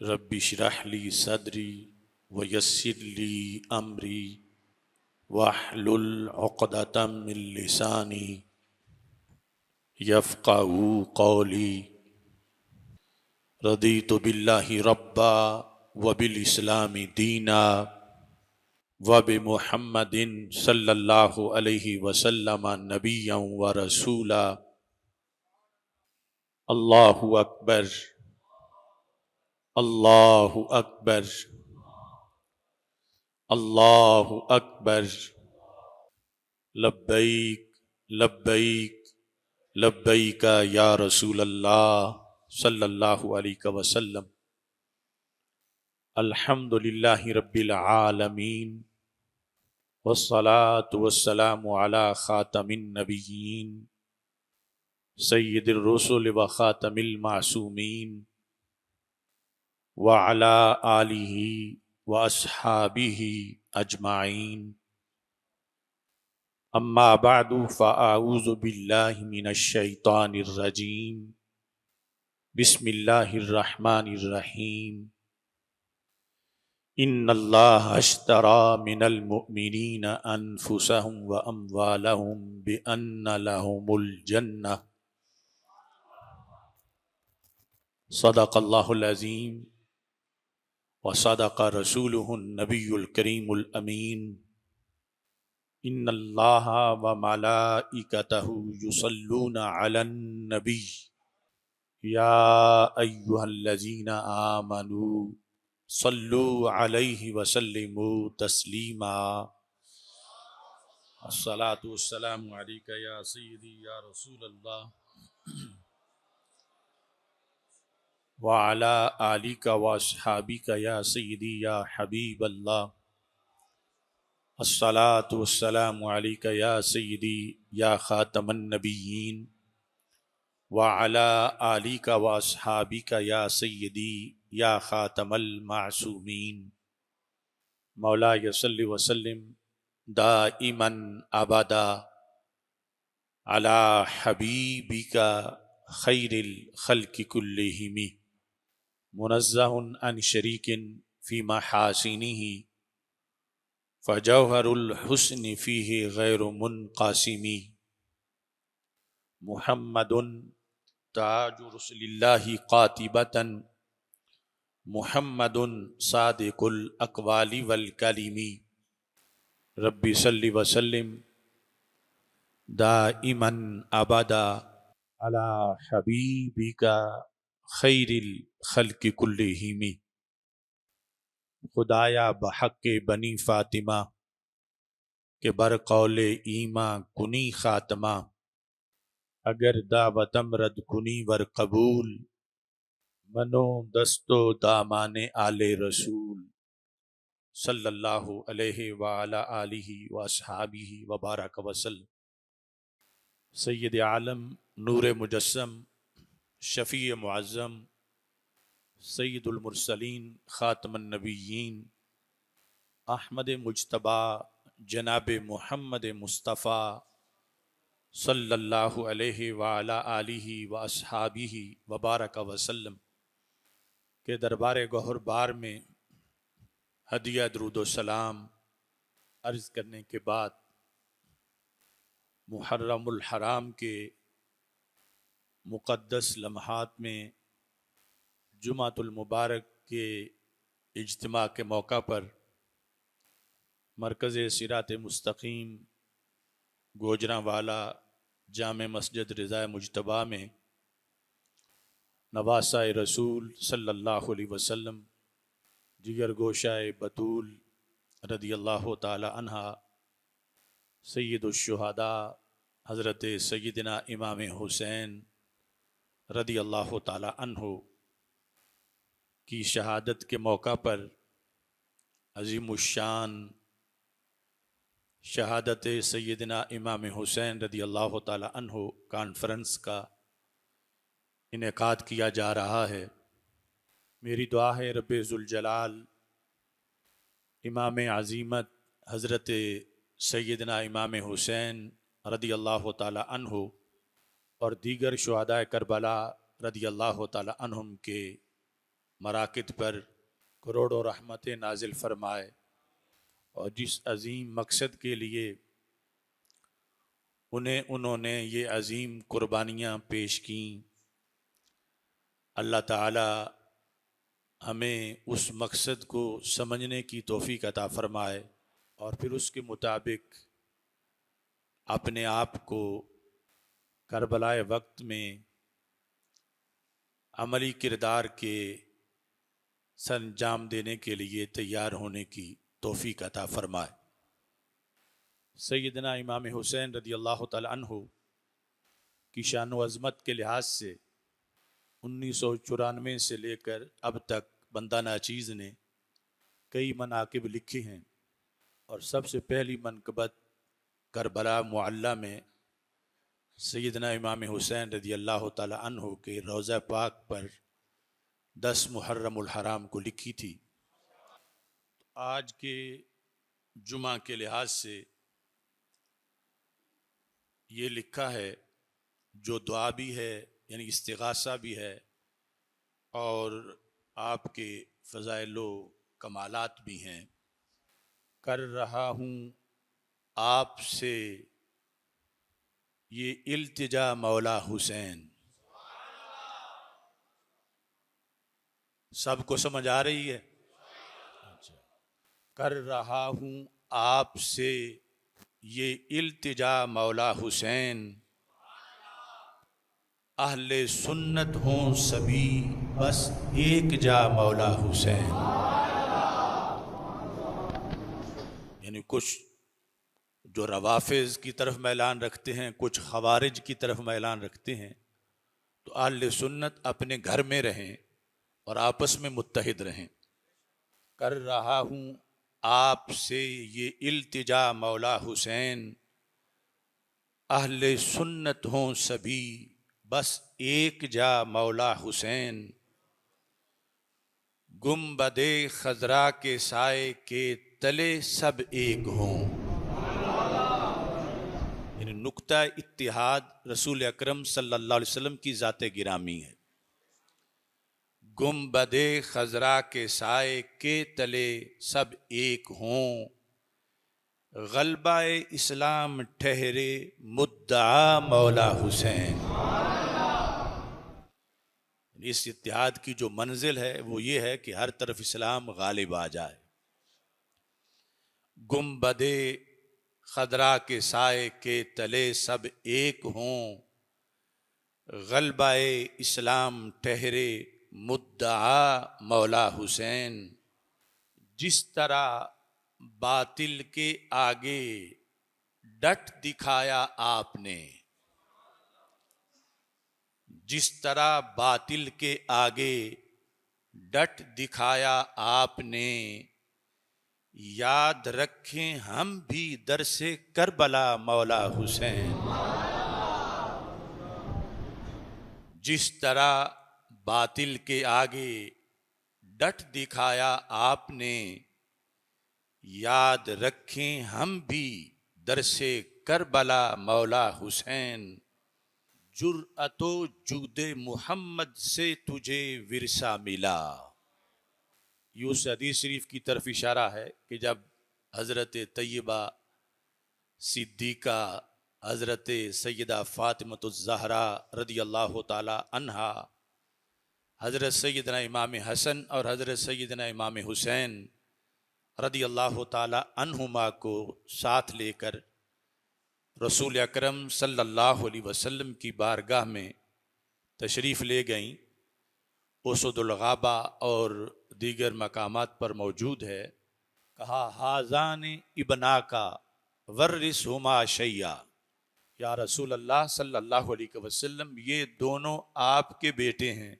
Rabbi इश्रह ली सदरी व यस्सिर ली अमरी वहलुल उक़दतम मिन लिसानी यफ़क़हू क़ौली। रदीतु बिल्लाहि रब्बा व बिल इस्लामी दीना व बि मुहम्मदिन सल्लल्लाहु अलैहि वसल्लम नबिय्यन व रसूला। अल्लाहु अकबर, अल्लाहु अकबर, अल्लाहु अकबर। लब्बैक लब्बैक लब्बैक या रसूल अल्लाह सल्लल्लाहु अलैहि वसल्लम। अल्हम्दुलिल्लाहि रब्बिल आलमीन वस्सलातु वस्सलामु अला खातमिन नबिय्यीन सय्यिदिर रुसुल व खातमिल मासूमीन व अला आलिहि व अस्हाबिहि अजमाइन। अम्मा बादु फ़अऊज़ु बिल्लाहि मिनश शैतानिर रजीम। बिस्मिल्लाहिर रहमानिर रहीम। इन्नल्लाह अश्तरा मिनल मुअ्मिनीना अनफुसहुम व अम्वालहुम बिअन्ना लहुमुल जन्नह। सदक़ल्लाहुल अज़ीम व सदक़ रसूलुहुन नबियुल करीमुल अमीन। इन्नल्लाहा व मलाइकतहु युसल्लूना अलन नबी या अय्युहल्लज़ीना आमनू सल्लू अलैहि व सल्लिमू तस्लीमा। अस्सलातु वस्सलामु अलैका या सय्यदी या रसूल अल्लाह व अला आलिका व अस्हाबिका या सय्यदी या हबीब अल्लाह। अस्सलातु वस्सलामु अलैका या सय्यदी या खातमन नबिय्यीन व अला आलिका व अस्हाबिका या सय्यदी या खातमल मासूमीन। मौला यसल्लि वसल्लिम दाइमन अबदा अला हबीबिका खैरिल खल्क़ि कुल्लिहिम मुनज़्ज़हुन अन शरीकिन फ़ी महासिनिही फ़जौहरुल हुस्नि फ़ीहि गैरु मुनक़ासिमी। मुहम्मदुन ताजु रसूलिल्लाहि क़ातिबतन मुहम्मदुन सादिकुल अक़वालि वल कलिमी। रब्बि सल्लि व सल्लिम दाइमन अबदा अला हबीबिका खैरिल खल्क़ि कुल्लिहिम। खुदाया बहक़्क़े बनी फ़ातिमा के बरक़ौले ईमा कुनी ख़ात्मा। अगर दावतम रद कुनी वर कबूल मनो दस्तो दामाने आले रसूल सल्लल्लाहु अलैहि व अला आलिहि व अस्हाबिहि व बारक वसल्लम। सय्यद आलम नूर मुजस्सम शफ़ी मुअज़्ज़म सय्यदुल मुरसलीन ख़ातमुन नबिय्यीन अहमद मुज्तबा जनाब मुहम्मद मुस्तफ़ा सल्लल्लाहु अलैहि व अला आलिहि व अस्हाबिहि व बारक वसल्लम के दरबार गौहर बार में हदिया दरूद सलाम अर्ज़ करने के बाद मुहर्रमुल हराम के मुक़द्दस लम्हात में जुमातुल मुबारक के इज्तिमा के मौका पर मरकज़ सिरात मुस्तकीम गोजरावाला जामे मस्जिद रिज़ा मुज्तबा में नवासा रसूल सल्लल्लाहु अलैहि वसल्लम जिगर गोशाए बतूल रदियल्लाहु ताला अन्हा सय्यदुश्शुहदा हज़रत सय्यदना इमाम हुसैन रदियल्लाहु ताला अन्हु की शहादत के मौका पर अज़ीमुश्शान शहादत सय्यदना इमाम हुसैन रदियल्लाहु ताला अन्हु कॉन्फ्रेंस का इनेकाद किया जा रहा है। मेरी दुआ है रब्बे ज़ुल जलाल इमाम अज़ीमत हज़रत सय्यदना इमाम हुसैन रदियल्लाहु ताला अन्हु और दीगर शुहदाए करबला रदियल्लाहु ताला अन्हुम के मराकित पर करोड़ों रहमतें नाजिल फरमाए और जिस अजीम मकसद के लिए उन्होंने ये अजीम कुर्बानियाँ पेश की, अल्लाह ताला हमें उस मकसद को समझने की तौफीक अता फरमाए और फिर उसके मुताबिक अपने आप को करबलाए वक्त में अमली किरदार के सरंजाम देने के लिए तैयार होने की तौफीक अता फरमाए। सैयदना इमाम हुसैन रदी अल्लाह तआला अन्हु की शान व अज़मत के लिहाज से 1994 से लेकर अब तक बंदा नाचीज़ ने कई मनाकिब लिखे हैं और सबसे पहली मनकबत करबला मुअल्ला में सैयदना इमाम हुसैन रदी अल्लाह तआला अन्हु के रोज़ा पाक पर 10 मुहर्रमुल हराम को लिखी थी। आज के जुमा के लिहाज से ये लिखा है जो दुआ भी है यानी इस्तिगासा भी है और आपके फ़ज़ाइलो कमालात भी हैं। कर रहा हूँ आपसे ये इल्तिजा मौला हुसैन। सबको समझ आ रही है? कर रहा हूँ आपसे ये इल्तिजा मौला हुसैन, अहले सुन्नत हों सभी बस एक जा मौला हुसैन। यानी कुछ जो रवाफिज की तरफ मैलान रखते हैं, कुछ खवारिज की तरफ मैलान रखते हैं, तो अहले सुन्नत अपने घर में रहें और आपस में मुत्तहिद रहें। कर रहा हूँ आपसे ये इल्तिजा मौला हुसैन, अहले सुन्नत हों सभी बस एक जा मौला हुसैन, गुम्बदे खजरा के साए के तले सब एक हों। यानी नुक्ता इत्तिहाद रसूल अकरम सल्लल्लाहु अलैहि वसल्लम की ज़ाते गिरामी है। गुम्बदे खजरा के साए के तले सब एक हों, गलबाए इस्लाम ठहरे मुद्दा मौला हुसैन। इस इत्तिहाद की जो मंजिल है वो ये है कि हर तरफ इस्लाम गालिब आ जाए। गुम्बदे खदरा के साए के तले सब एक हों, गलबाए इस्लाम ठहरे मुद्दा मौला हुसैन। जिस तरह बातिल के आगे डट दिखाया आपने, जिस तरह बातिल के आगे डट दिखाया आपने, याद रखें हम भी दर से करबला मौला हुसैन। जिस तरह बातिल के आगे डट दिखाया आपने, याद रखें हम भी दर से करबला मौला हुसैन। जुर्अतो जुदे मोहम्मद से तुझे विरसा मिला। यूं हदीस शरीफ की तरफ इशारा है कि जब हज़रत तैयबा सिद्दीका हज़रत सैयदा फ़ातिमतुज़ ज़हरा रदी अल्लाह ताला अन्हा हज़रत सैयदना इमाम हसन और हज़रत सैयदना इमाम हुसैन रदी अल्लाह ताला अन्हुमा को साथ लेकर रसूल अकरम सल्लल्लाहु अलैहि वसल्लम की बारगाह में तशरीफ़ ले गईं। उसदुल गाबा और दीगर मकामात पर मौजूद है। कहा हाज़ान इबना का वर्रिस हुमा शैया, या रसूल अल्लाह सल्लल्लाहु अलैहि वसल्लम ये दोनों आपके बेटे हैं,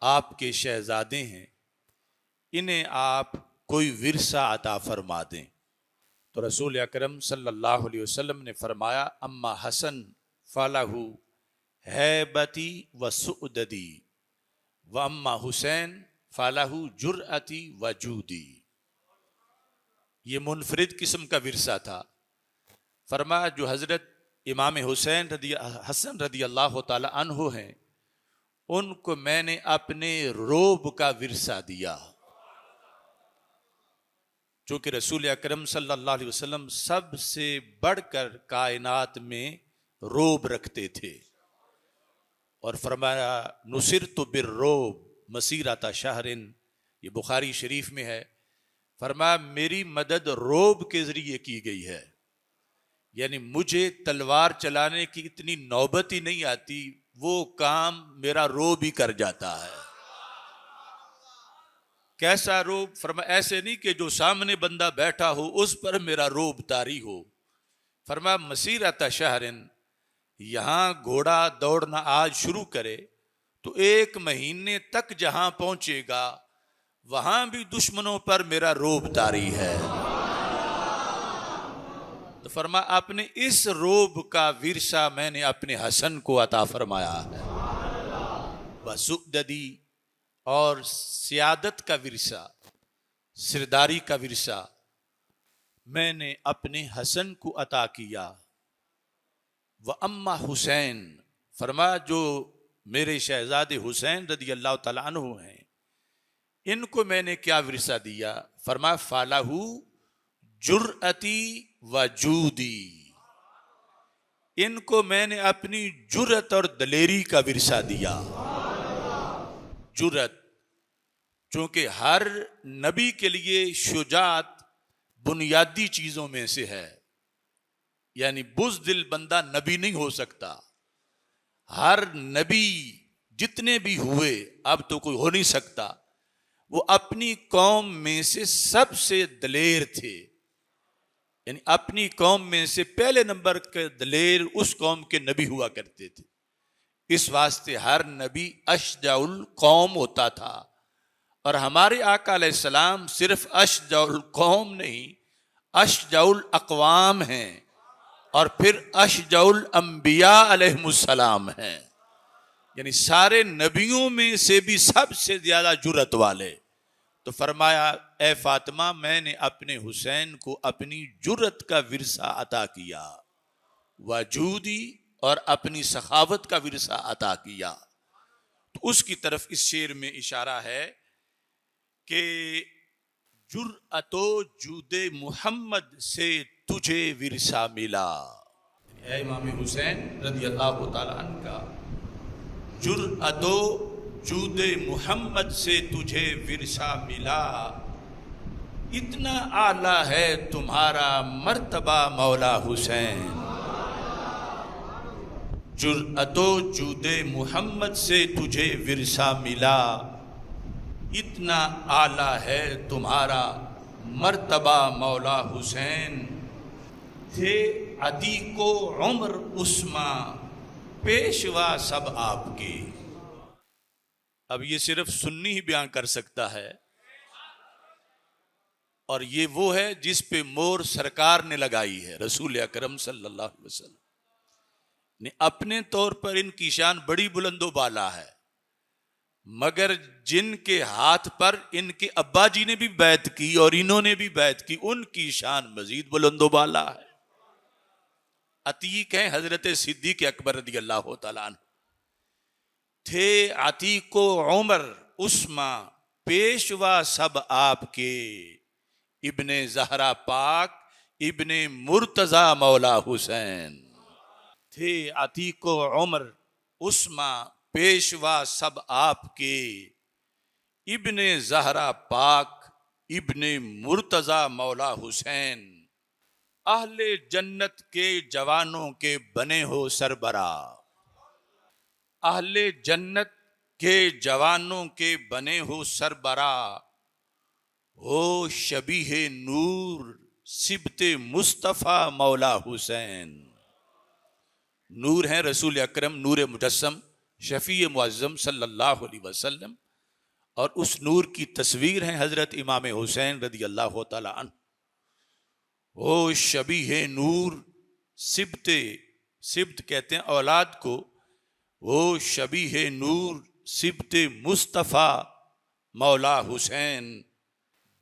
आपके शहजादे हैं, इन्हें आप कोई विरसा अता फरमा दें। तो रसूल अकरम सल्लल्लाहु अलैहि वसल्लम ने फरमाया अम्मा हसन फ़लहु हैबती व सुअददी व अम्मा हुसैन फ़लहु जुर्अती व जूदी। ये मुनफरिद किस्म का विरसा था। फरमाया जो हज़रत इमाम हुसैन हसन रदी अल्लाह ताला अन्हु हैं, उनको मैंने अपने रोब का विरसा दिया। चूंकि रसूल अकरम सल्लल्लाहु अलैहि वसल्लम सबसे बढ़कर कायनात में रोब रखते थे, और फरमाया नुसिरतु बिर्रोब मसीरता शहरिन, ये बुखारी शरीफ में है। फरमाया मेरी मदद रोब के जरिए की गई है, यानी मुझे तलवार चलाने की इतनी नौबत ही नहीं आती, वो काम मेरा रोब ही कर जाता है। कैसा रोब? फरमाया ऐसे नहीं कि जो सामने बंदा बैठा हो उस पर मेरा रोब तारी हो। फरमाया मसीरता शहरिन, यहां घोड़ा दौड़ना आज शुरू करे तो 1 महीने तक जहां पहुंचेगा वहां भी दुश्मनों पर मेरा रोब तारी है। तो फरमाया अपने इस रोब का विरसा मैंने अपने हसन को अता फरमाया है। वसुददी, और सियादत का विरसा, सिरदारी का विरसा मैंने अपने हसन को अता किया। व अम्मा हुसैन, फरमाया जो मेरे शहजादे हुसैन रदी अल्लाह तआला अन्हु हैं, इनको मैंने क्या विरसा दिया? फरमाया फालाहू जुर्अती व जूदी, इनको मैंने अपनी जुर्रत और दलेरी का विरसा दिया। जुर्रत, चूंकि हर नबी के लिए शुजात बुनियादी चीजों में से है, यानी बुज़दिल बंदा नबी नहीं हो सकता। हर नबी जितने भी हुए, अब तो कोई हो नहीं सकता, वो अपनी कौम में से सबसे दलेर थे, यानी अपनी कौम में से पहले नंबर के दलेर उस कौम के नबी हुआ करते थे। इस वास्ते हर नबी अशजाउल कौम होता था, और हमारे आका अलैहिस्सलाम सिर्फ अशजाउल कौम नहीं, अशजाउल अक़वाम हैं, और फिर अशजाउल अंबिया अलैहिमुस्सलाम हैं, यानी सारे नबियों में से भी सबसे ज्यादा जुर्रत वाले। तो फरमाया ए फातिमा, मैंने अपने हुसैन को अपनी जुर्रत का विरसा अता किया, वजूदी, और अपनी सखावत का विरसा अता किया। तो उसकी तरफ इस शेर में इशारा है कि जुर्अतो जूदे मोहम्मद से तुझे विरसा मिला। ऐ इमाम हुसैन रज़ी अल्लाह तआला अन्हु का जुर्अतो जूदे मोहम्मद से तुझे विरसा मिला, इतना आला है तुम्हारा मर्तबा मौला हुसैन। जुर्अतो जूदे मोहम्मद से तुझे विरसा मिला, इतना आला है तुम्हारा मर्तबा मौला हुसैन। थे अतीको उम्र उस्मा, पेशवा सब आपके। अब ये सिर्फ सुन्नी ही बयान कर सकता है, और ये वो है जिस पे मोर सरकार ने लगाई है, रसूल अकरम सल्लल्लाहु अलैहि वसल्लम ने। अपने तौर पर इनकी शान बड़ी बुलंदो बाला है, मगर जिनके हाथ पर इनके अब्बा जी ने भी बैत की और इन्होंने भी बैत की, उनकी शान मजीद बुलंदो बाला है। अतीक हैं हजरत सिद्दीक अकबर रज़ी अल्लाह तआला अन्हु। थे अतीको उमर उस्मा, पेशवा सब आपके। इब्ने ज़हरा पाक, इब्ने मुर्तजा मौला हुसैन। थे अतीको उमर उस्मा, पेशवा सब आपके। इब्ने ज़हरा पाक, इब्ने मुर्तजा मौला हुसैन। अहले जन्नत के जवानों के बने हो सरबरा, अहले जन्नत के जवानों के बने हो सरबरा। हो शबीहे नूर सिबते मुस्तफ़ा मौला हुसैन। नूर हैं रसूल अकरम, नूर मुजस्सम, शफी मुअज़्ज़म सल्लल्लाहु अलैहि वसल्लम, और उस नूर की तस्वीर है हजरत इमाम हुसैन रज़ी अल्लाह तआला अन्हु। ओ शबीहे नूर सिबते, सिब्त कहते हैं औलाद को। ओ शबीहे नूर सिबते मुस्तफ़ा मौला हुसैन।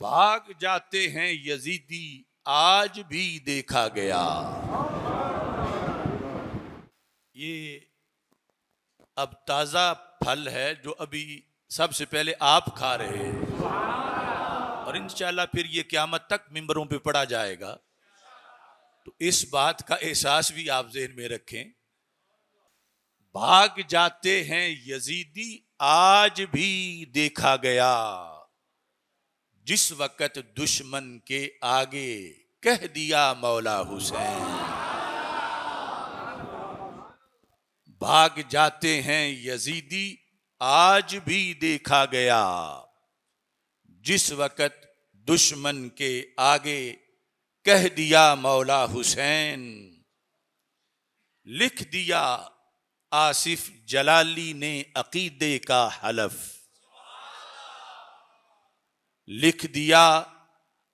भाग जाते हैं यजीदी आज भी देखा गया। ये अब ताज़ा फल है जो अभी सबसे पहले आप खा रहे हैं, और इंशाअल्लाह फिर ये क़यामत तक मिंबरों पे पढ़ा जाएगा। तो इस बात का एहसास भी आप ज़हन में रखें। भाग जाते हैं यजीदी आज भी देखा गया, जिस वक़्त दुश्मन के आगे कह दिया मौला हुसैन। भाग जाते हैं यजीदी आज भी देखा गया, जिस वक़्त दुश्मन के आगे कह दिया मौला हुसैन। लिख दिया आसिफ जलाली ने अकीदे का हलफ, लिख दिया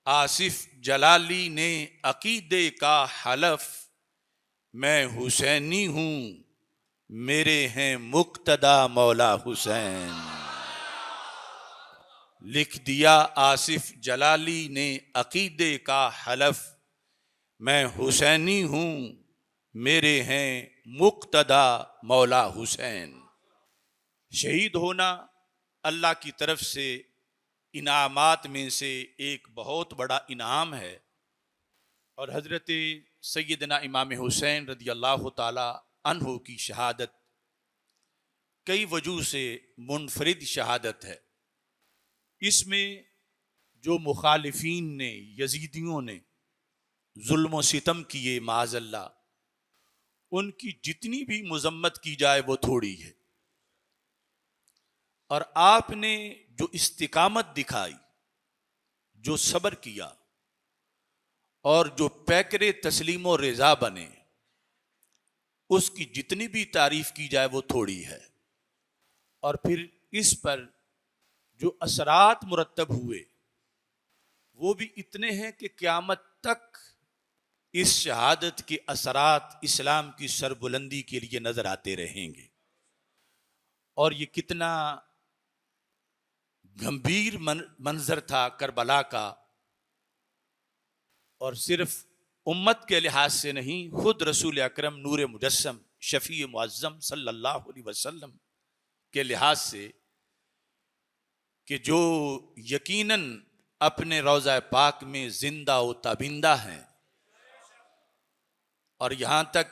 आसिफ जलाली ने अकीदे का हलफ। मैं हुसैनी हूं, मेरे हैं मुक्तदा मौला हुसैन। लिख दिया आसिफ जलाली ने अकीदे का हलफ। मैं हुसैनी हूं, मेरे हैं मुक्तदा मौला हुसैन। शहीद होना अल्लाह की तरफ से इनामात में से एक बहुत बड़ा इनाम है, और हज़रत सैयदना इमाम हुसैन रज़ी अल्लाह ताला अन्हु की शहादत कई वजूह से मुनफरिद शहादत है। इसमें जो मुखालिफीन ने, यजीदियों ने जुल्म व सितम किए माज़अल्लाह, उनकी जितनी भी मजम्मत की जाए वो थोड़ी है। और आपने जो इस्तिकामत दिखाई, जो सब्र किया, और जो पैकरे तस्लीम व रिजा बने, उसकी जितनी भी तारीफ की जाए वो थोड़ी है। और फिर इस पर जो असरात मुरतब हुए वो भी इतने हैं कि क़यामत तक इस शहादत के असरात इस्लाम की सरबुलंदी के लिए नजर आते रहेंगे। और ये कितना गंभीर मंजर था करबला का, और सिर्फ उम्मत के लिहाज से नहीं, खुद रसूल अकरम नूर मुजस्सम शफी मुअज्जम सल्लल्लाहु अलैहि वसल्लम के लिहाज से, कि जो यकीनन अपने रोज़ा पाक में जिंदा व ताबिंदा हैं। और यहाँ तक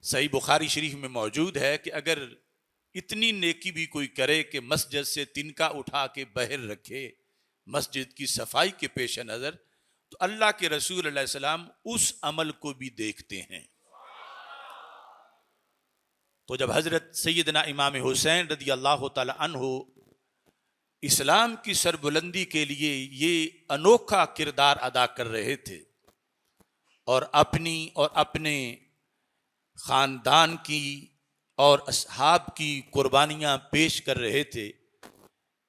सही बुखारी शरीफ में मौजूद है कि अगर इतनी नेकी भी कोई करे कि मस्जिद से तिनका उठा के बाहर रखे मस्जिद की सफाई के पेश नज़र, तो अल्लाह के रसूल अलैहि सलाम उस अमल को भी देखते हैं। तो जब हज़रत सैयदना इमाम हुसैन रज़ी अल्लाह ताला अन्हु इस्लाम की सरबुलंदी के लिए ये अनोखा किरदार अदा कर रहे थे, और अपनी और अपने ख़ानदान की और असहाब की कुर्बानियाँ पेश कर रहे थे,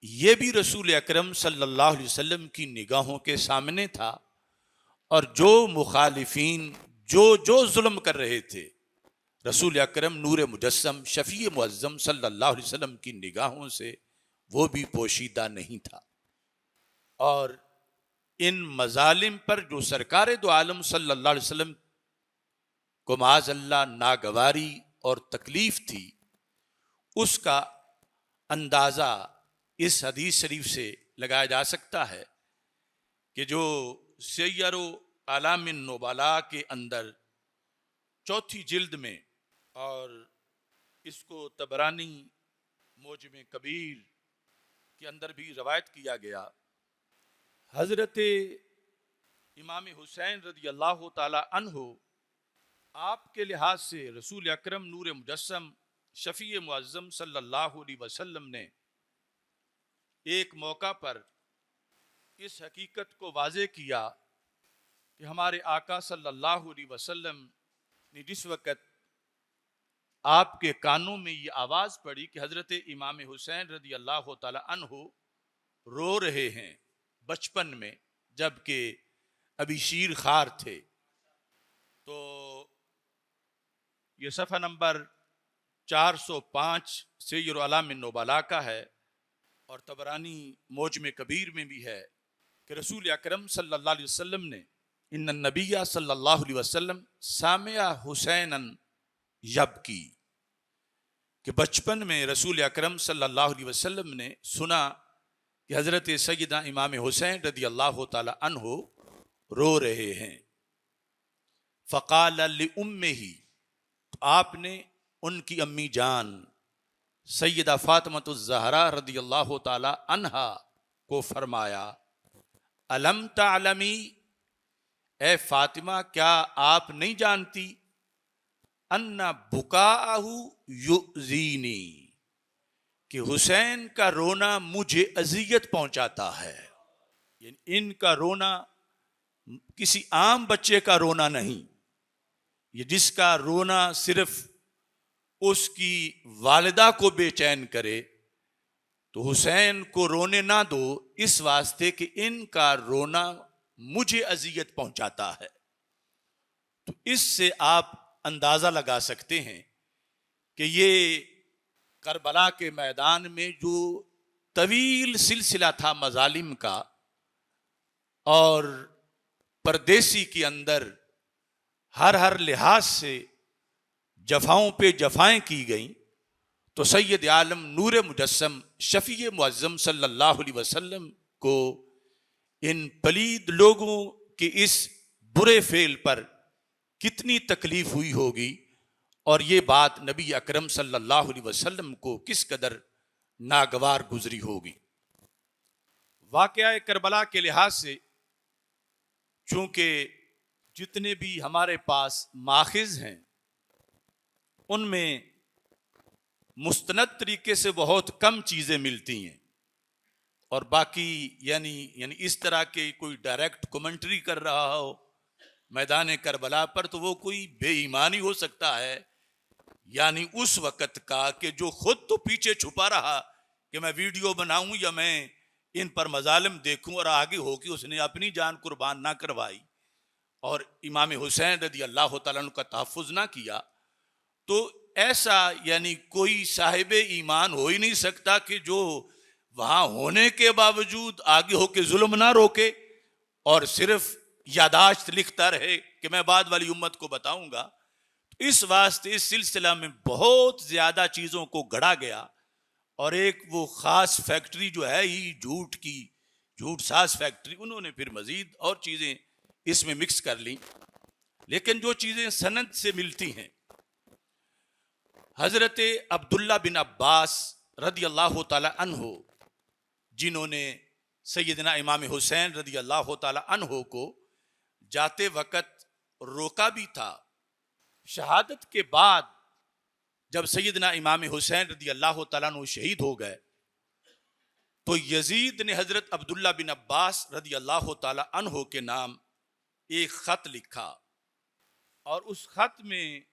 ये भी रसूल अकरम सल्लल्लाहु अलैहि वसल्लम की निगाहों के सामने था। और जो मुखालिफीन जो जुल्म कर रहे थे, रसूल अकरम नूर मुजस्सम शफी मुअज्जम सल्लल्लाहु अलैहि वसल्लम की निगाहों से वो भी पोशीदा नहीं था। और इन मजालिम पर जो सरकार दो आलम सल्लल्लाहु अलैहि वसल्लम को माज़अल्लाह नागवारी और तकलीफ थी, उसका अंदाज़ा इस हदीस शरीफ से लगाया जा सकता है कि जो सैयरो आलामिन नुबला के अंदर चौथी जिल्द में, और इसको तबरानी मोजम कबीर के अंदर भी रवायत किया गया, हज़रत इमाम हुसैन रज़ी अल्लाह ताला अन्हु आपके लिहाज से रसूल अकरम नूर मुजस्सम शफी मुअज्जम सल्लल्लाहु अलैहि वसल्लम ने एक मौका पर इस हकीकत को वाज़े किया कि हमारे आका सल्लल्लाहु अलैहि वसल्लम ने जिस वक़्त आपके कानों में ये आवाज़ पड़ी कि हज़रत इमाम हुसैन रज़ी अल्लाह ताला अन्हु रो रहे हैं बचपन में, जबकि अभी शीर खार थे, तो ये सफ़ा नंबर 405 सैय्यिद आलामिन नुबला का है, और तबरानी मोजम कबीर में भी है कि रसूल अकरम सल्लल्लाहु अलैहि वसल्लम ने इन्न नबिय्या सल्लल्लाहु अलैहि वसल्लम सामिया हुसैनन यबकी, कि बचपन में रसूल अकरम सल्लल्लाहु अलैहि वसल्लम ने सुना कि हज़रत सैयदना इमाम हुसैन रदी अल्लाह ताला अन्हु रो रहे हैं। फ़क़ाल लिउम्मिही, तो आपने उनकी अम्मी जान सैयदा फ़ातिमतुज़ ज़हरा रदी अल्लाह ताला अन्हा को फरमाया, अलम तालमी, ए फातिमा क्या आप नहीं जानती, अन्ना बुकाअहु युज़ीनी, कि हुसैन का रोना मुझे अजियत पहुंचाता है। यानी इनका रोना किसी आम बच्चे का रोना नहीं, ये जिसका रोना सिर्फ उसकी वालिदा को बेचैन करे, तो हुसैन को रोने ना दो इस वास्ते कि इनका रोना मुझे अजियत पहुंचाता है। तो इससे आप अंदाजा लगा सकते हैं कि ये करबला के मैदान में जो तवील सिलसिला था मजालिम का, और परदेसी के अंदर हर लिहाज से जफाओं पे जफाएं की गई, तो सैयद आलम नूर मुजस्सम शफी मुअज्जम सल्लल्लाहु अलैहि वसल्लम को इन पलीद लोगों के इस बुरे फेल पर कितनी तकलीफ हुई होगी, और ये बात नबी अकरम सल्लल्लाहु अलैहि वसल्लम को किस कदर नागवार गुजरी होगी। वाक़या करबला के लिहाज से चूंकि जितने भी हमारे पास माखिज हैं उनमें मुस्तनद तरीके से बहुत कम चीज़ें मिलती हैं, और बाकी यानी इस तरह के कोई डायरेक्ट कमेंट्री कर रहा हो मैदान करबला पर, तो वो कोई बेईमानी हो सकता है, यानी उस वक़्त का कि जो खुद तो पीछे छुपा रहा कि मैं वीडियो बनाऊं या मैं इन पर मजालिम देखूं, और आगे हो कि उसने अपनी जान कुर्बान ना करवाई और इमाम हुसैन रदी अल्लाह तआला अन्हु का तहफ़्फ़ुज़ ना किया, तो ऐसा यानी कोई साहिब ईमान हो ही नहीं सकता कि जो वहां होने के बावजूद आगे होके जुल्म ना रोके और सिर्फ यादाश्त लिखता रहे कि मैं बाद वाली उम्मत को बताऊंगा। तो इस वास्ते इस सिलसिला में बहुत ज्यादा चीजों को गढ़ा गया, और एक वो खास फैक्ट्री जो है ही झूठ की, झूठ साज फैक्ट्री, उन्होंने फिर मजीद और चीजें इसमें मिक्स कर ली। लेकिन जो चीजें सनद से मिलती हैं, हजरत अब्दुल्ला बिन अब्बास रदी अल्लाह ताला अन्हो, जिन्होंने सैयदना इमाम हुसैन रदी अल्लाह ताला अन्हो को जाते वक्त रोका भी था, शहादत के बाद जब सैयदना इमाम हुसैन रदी अल्लाह ताला अन्हु शहीद हो गए, तो यजीद ने हजरत अब्दुल्ला बिन अब्बास रदी अल्लाह ताला अन्हो के नाम एक खत लिखा, और उस खत में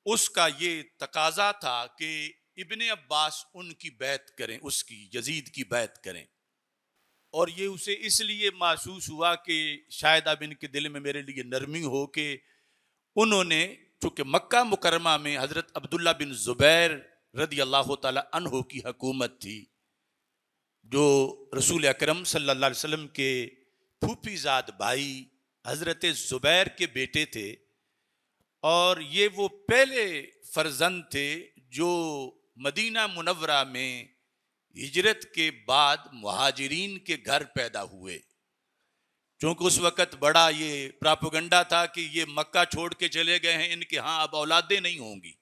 उसका ये तकाजा था कि इब्ने अब्बास उनकी बैत करें, उसकी यजीद की बैत करें। और ये उसे इसलिए महसूस हुआ कि शायद अब इनके दिल में मेरे लिए नरमी हो कि उन्होंने, चूंकि मक्का मुकरमा में हजरत अब्दुल्ला बिन जुबैर रदी अल्लाह ताला अन्हु की हुकूमत थी, जो रसूल अकरम सल्लल्लाहु अलैहि वसल्लम के फूफीजाद भाई हजरत जुबैर के बेटे थे, और ये वो पहले फर्जंद थे जो मदीना मुनव्वरा में हिजरत के बाद मुहाजिरीन के घर पैदा हुए। क्योंकि उस वक़्त बड़ा ये प्रोपेगेंडा था कि ये मक्का छोड़ के चले गए हैं, इनके यहाँ अब औलादें नहीं होंगी।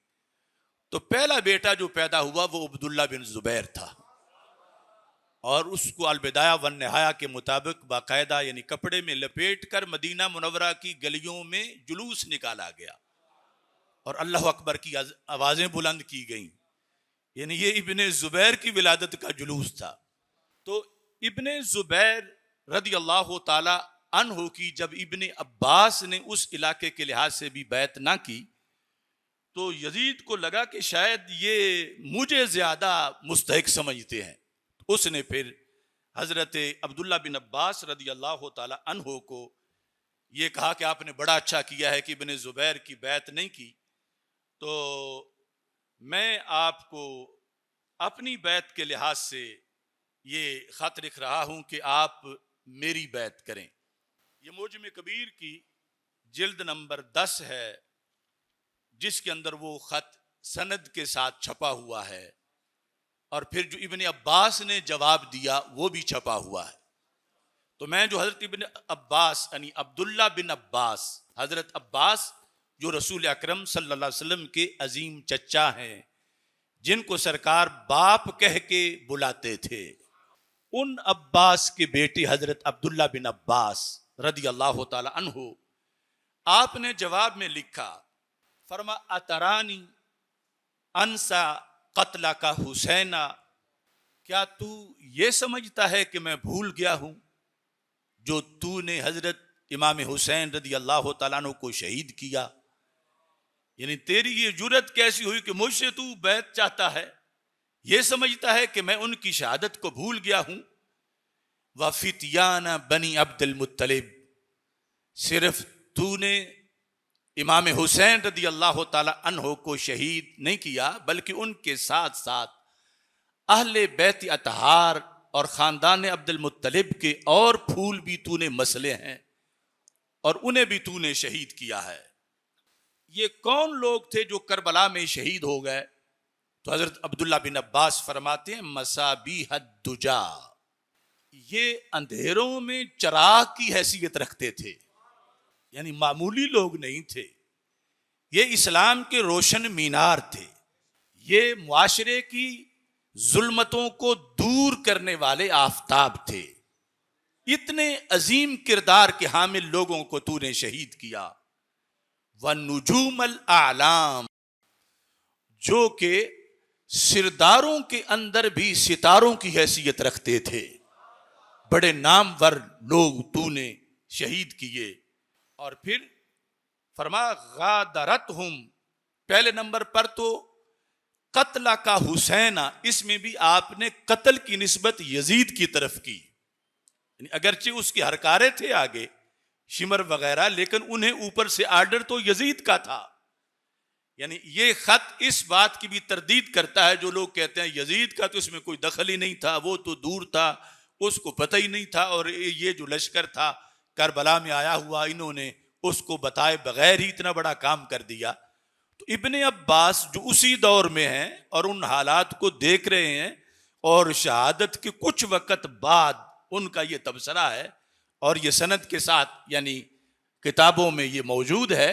तो पहला बेटा जो पैदा हुआ वो अब्दुल्ला बिन जुबैर था, और उसको अलबिदाया वन निहाया के मुताबिक बाकायदा यानी कपड़े में लपेट कर मदीना मुनव्वरा की गलियों में जुलूस निकाला गया और अल्लाह अकबर की आवाज़ें बुलंद की गईं, यानी ये इब्ने जुबैर की विलादत का जुलूस था। तो इब्ने जुबैर रदी अल्लाह ताला अन्हु की जब इब्ने अब्बास ने उस इलाके के लिहाज से भी बैत ना की, तो यजीद को लगा कि शायद ये मुझे ज्यादा मुस्तहिक समझते हैं। तो उसने फिर हजरत अब्दुल्ला बिन अब्बास रदी अल्लाह ताला अन्हु को ये कहा कि आपने बड़ा अच्छा किया है कि इब्ने जुबैर की बैत नहीं की, तो मैं आपको अपनी बैत के लिहाज से ये खत लिख रहा हूं कि आप मेरी बैत करें। ये मुजम कबीर की जिल्द नंबर 10 है, जिसके अंदर वो खत सनद के साथ छपा हुआ है, और फिर जो इब्ने अब्बास ने जवाब दिया वो भी छपा हुआ है। तो मैं जो हजरत इब्ने अब्बास यानी अब्दुल्ला बिन अब्बास, हजरत अब्बास जो रसूल अकरम सल्लल्लाहु अलैहि वसल्लम के अजीम चचा हैं, जिनको सरकार बाप कह के बुलाते थे, उन अब्बास के बेटे हजरत अब्दुल्ला बिन अब्बास रदी अल्लाह ताला अन्हु, आपने जवाब में लिखा, फरमा अतरानी अनसा कत्ला का हुसैना, क्या तू ये समझता है कि मैं भूल गया हूं जो तूने हजरत इमाम हुसैन रदी अल्लाह ताला अन्हु को शहीद किया? यानी तेरी ये जुर्रत कैसी हुई कि मुझसे तू बैत चाहता है, ये समझता है कि मैं उनकी शहादत को भूल गया हूं। वफितियाना बनी अब्दुल मुत्तलिब, सिर्फ तूने इमाम हुसैन रदी अल्लाह ताला अन्हो को शहीद नहीं किया, बल्कि उनके साथ साथ अहले बैत अतहार और खानदान अब्दुल मुत्तलिब के और फूल भी तूने मसले हैं और उन्हें भी तूने शहीद किया है। ये कौन लोग थे जो करबला में शहीद हो गए? तो हजरत अब्दुल्ला बिन अब्बास फरमाते हैं, मसाबीह दुजा, ये अंधेरों में चराग की हैसियत रखते थे, यानी मामूली लोग नहीं थे, ये इस्लाम के रोशन मीनार थे, ये मुआशरे की जुल्मतों को दूर करने वाले आफताब थे। इतने अजीम किरदार के हामिल लोगों को तूने शहीद किया। व नुजूमल आलाम, जो के सिरदारों के अंदर भी सितारों की हैसियत रखते थे, बड़े नामवर लोग तूने शहीद किए। और फिर फरमा गादरत हुम, पहले नंबर पर तो कत्ला का हुसैना, इसमें भी आपने कत्ल की निस्बत यजीद की तरफ की, अगरचे उसके हरकारे थे आगे शिमर वगैरह, लेकिन उन्हें ऊपर से आर्डर तो यजीद का था। यानी ये खत इस बात की भी तरदीद करता है, जो लोग कहते हैं यजीद का तो इसमें कोई दखल ही नहीं था, वो तो दूर था, उसको पता ही नहीं था, और ये जो लश्कर था करबला में आया हुआ, इन्होंने उसको बताए बगैर ही इतना बड़ा काम कर दिया। तो इब्ने अब्बास जो उसी दौर में हैं और उन हालात को देख रहे हैं, और शहादत के कुछ वक़्त बाद उनका ये तबसरा है, और ये सनद के साथ यानी किताबों में ये मौजूद है।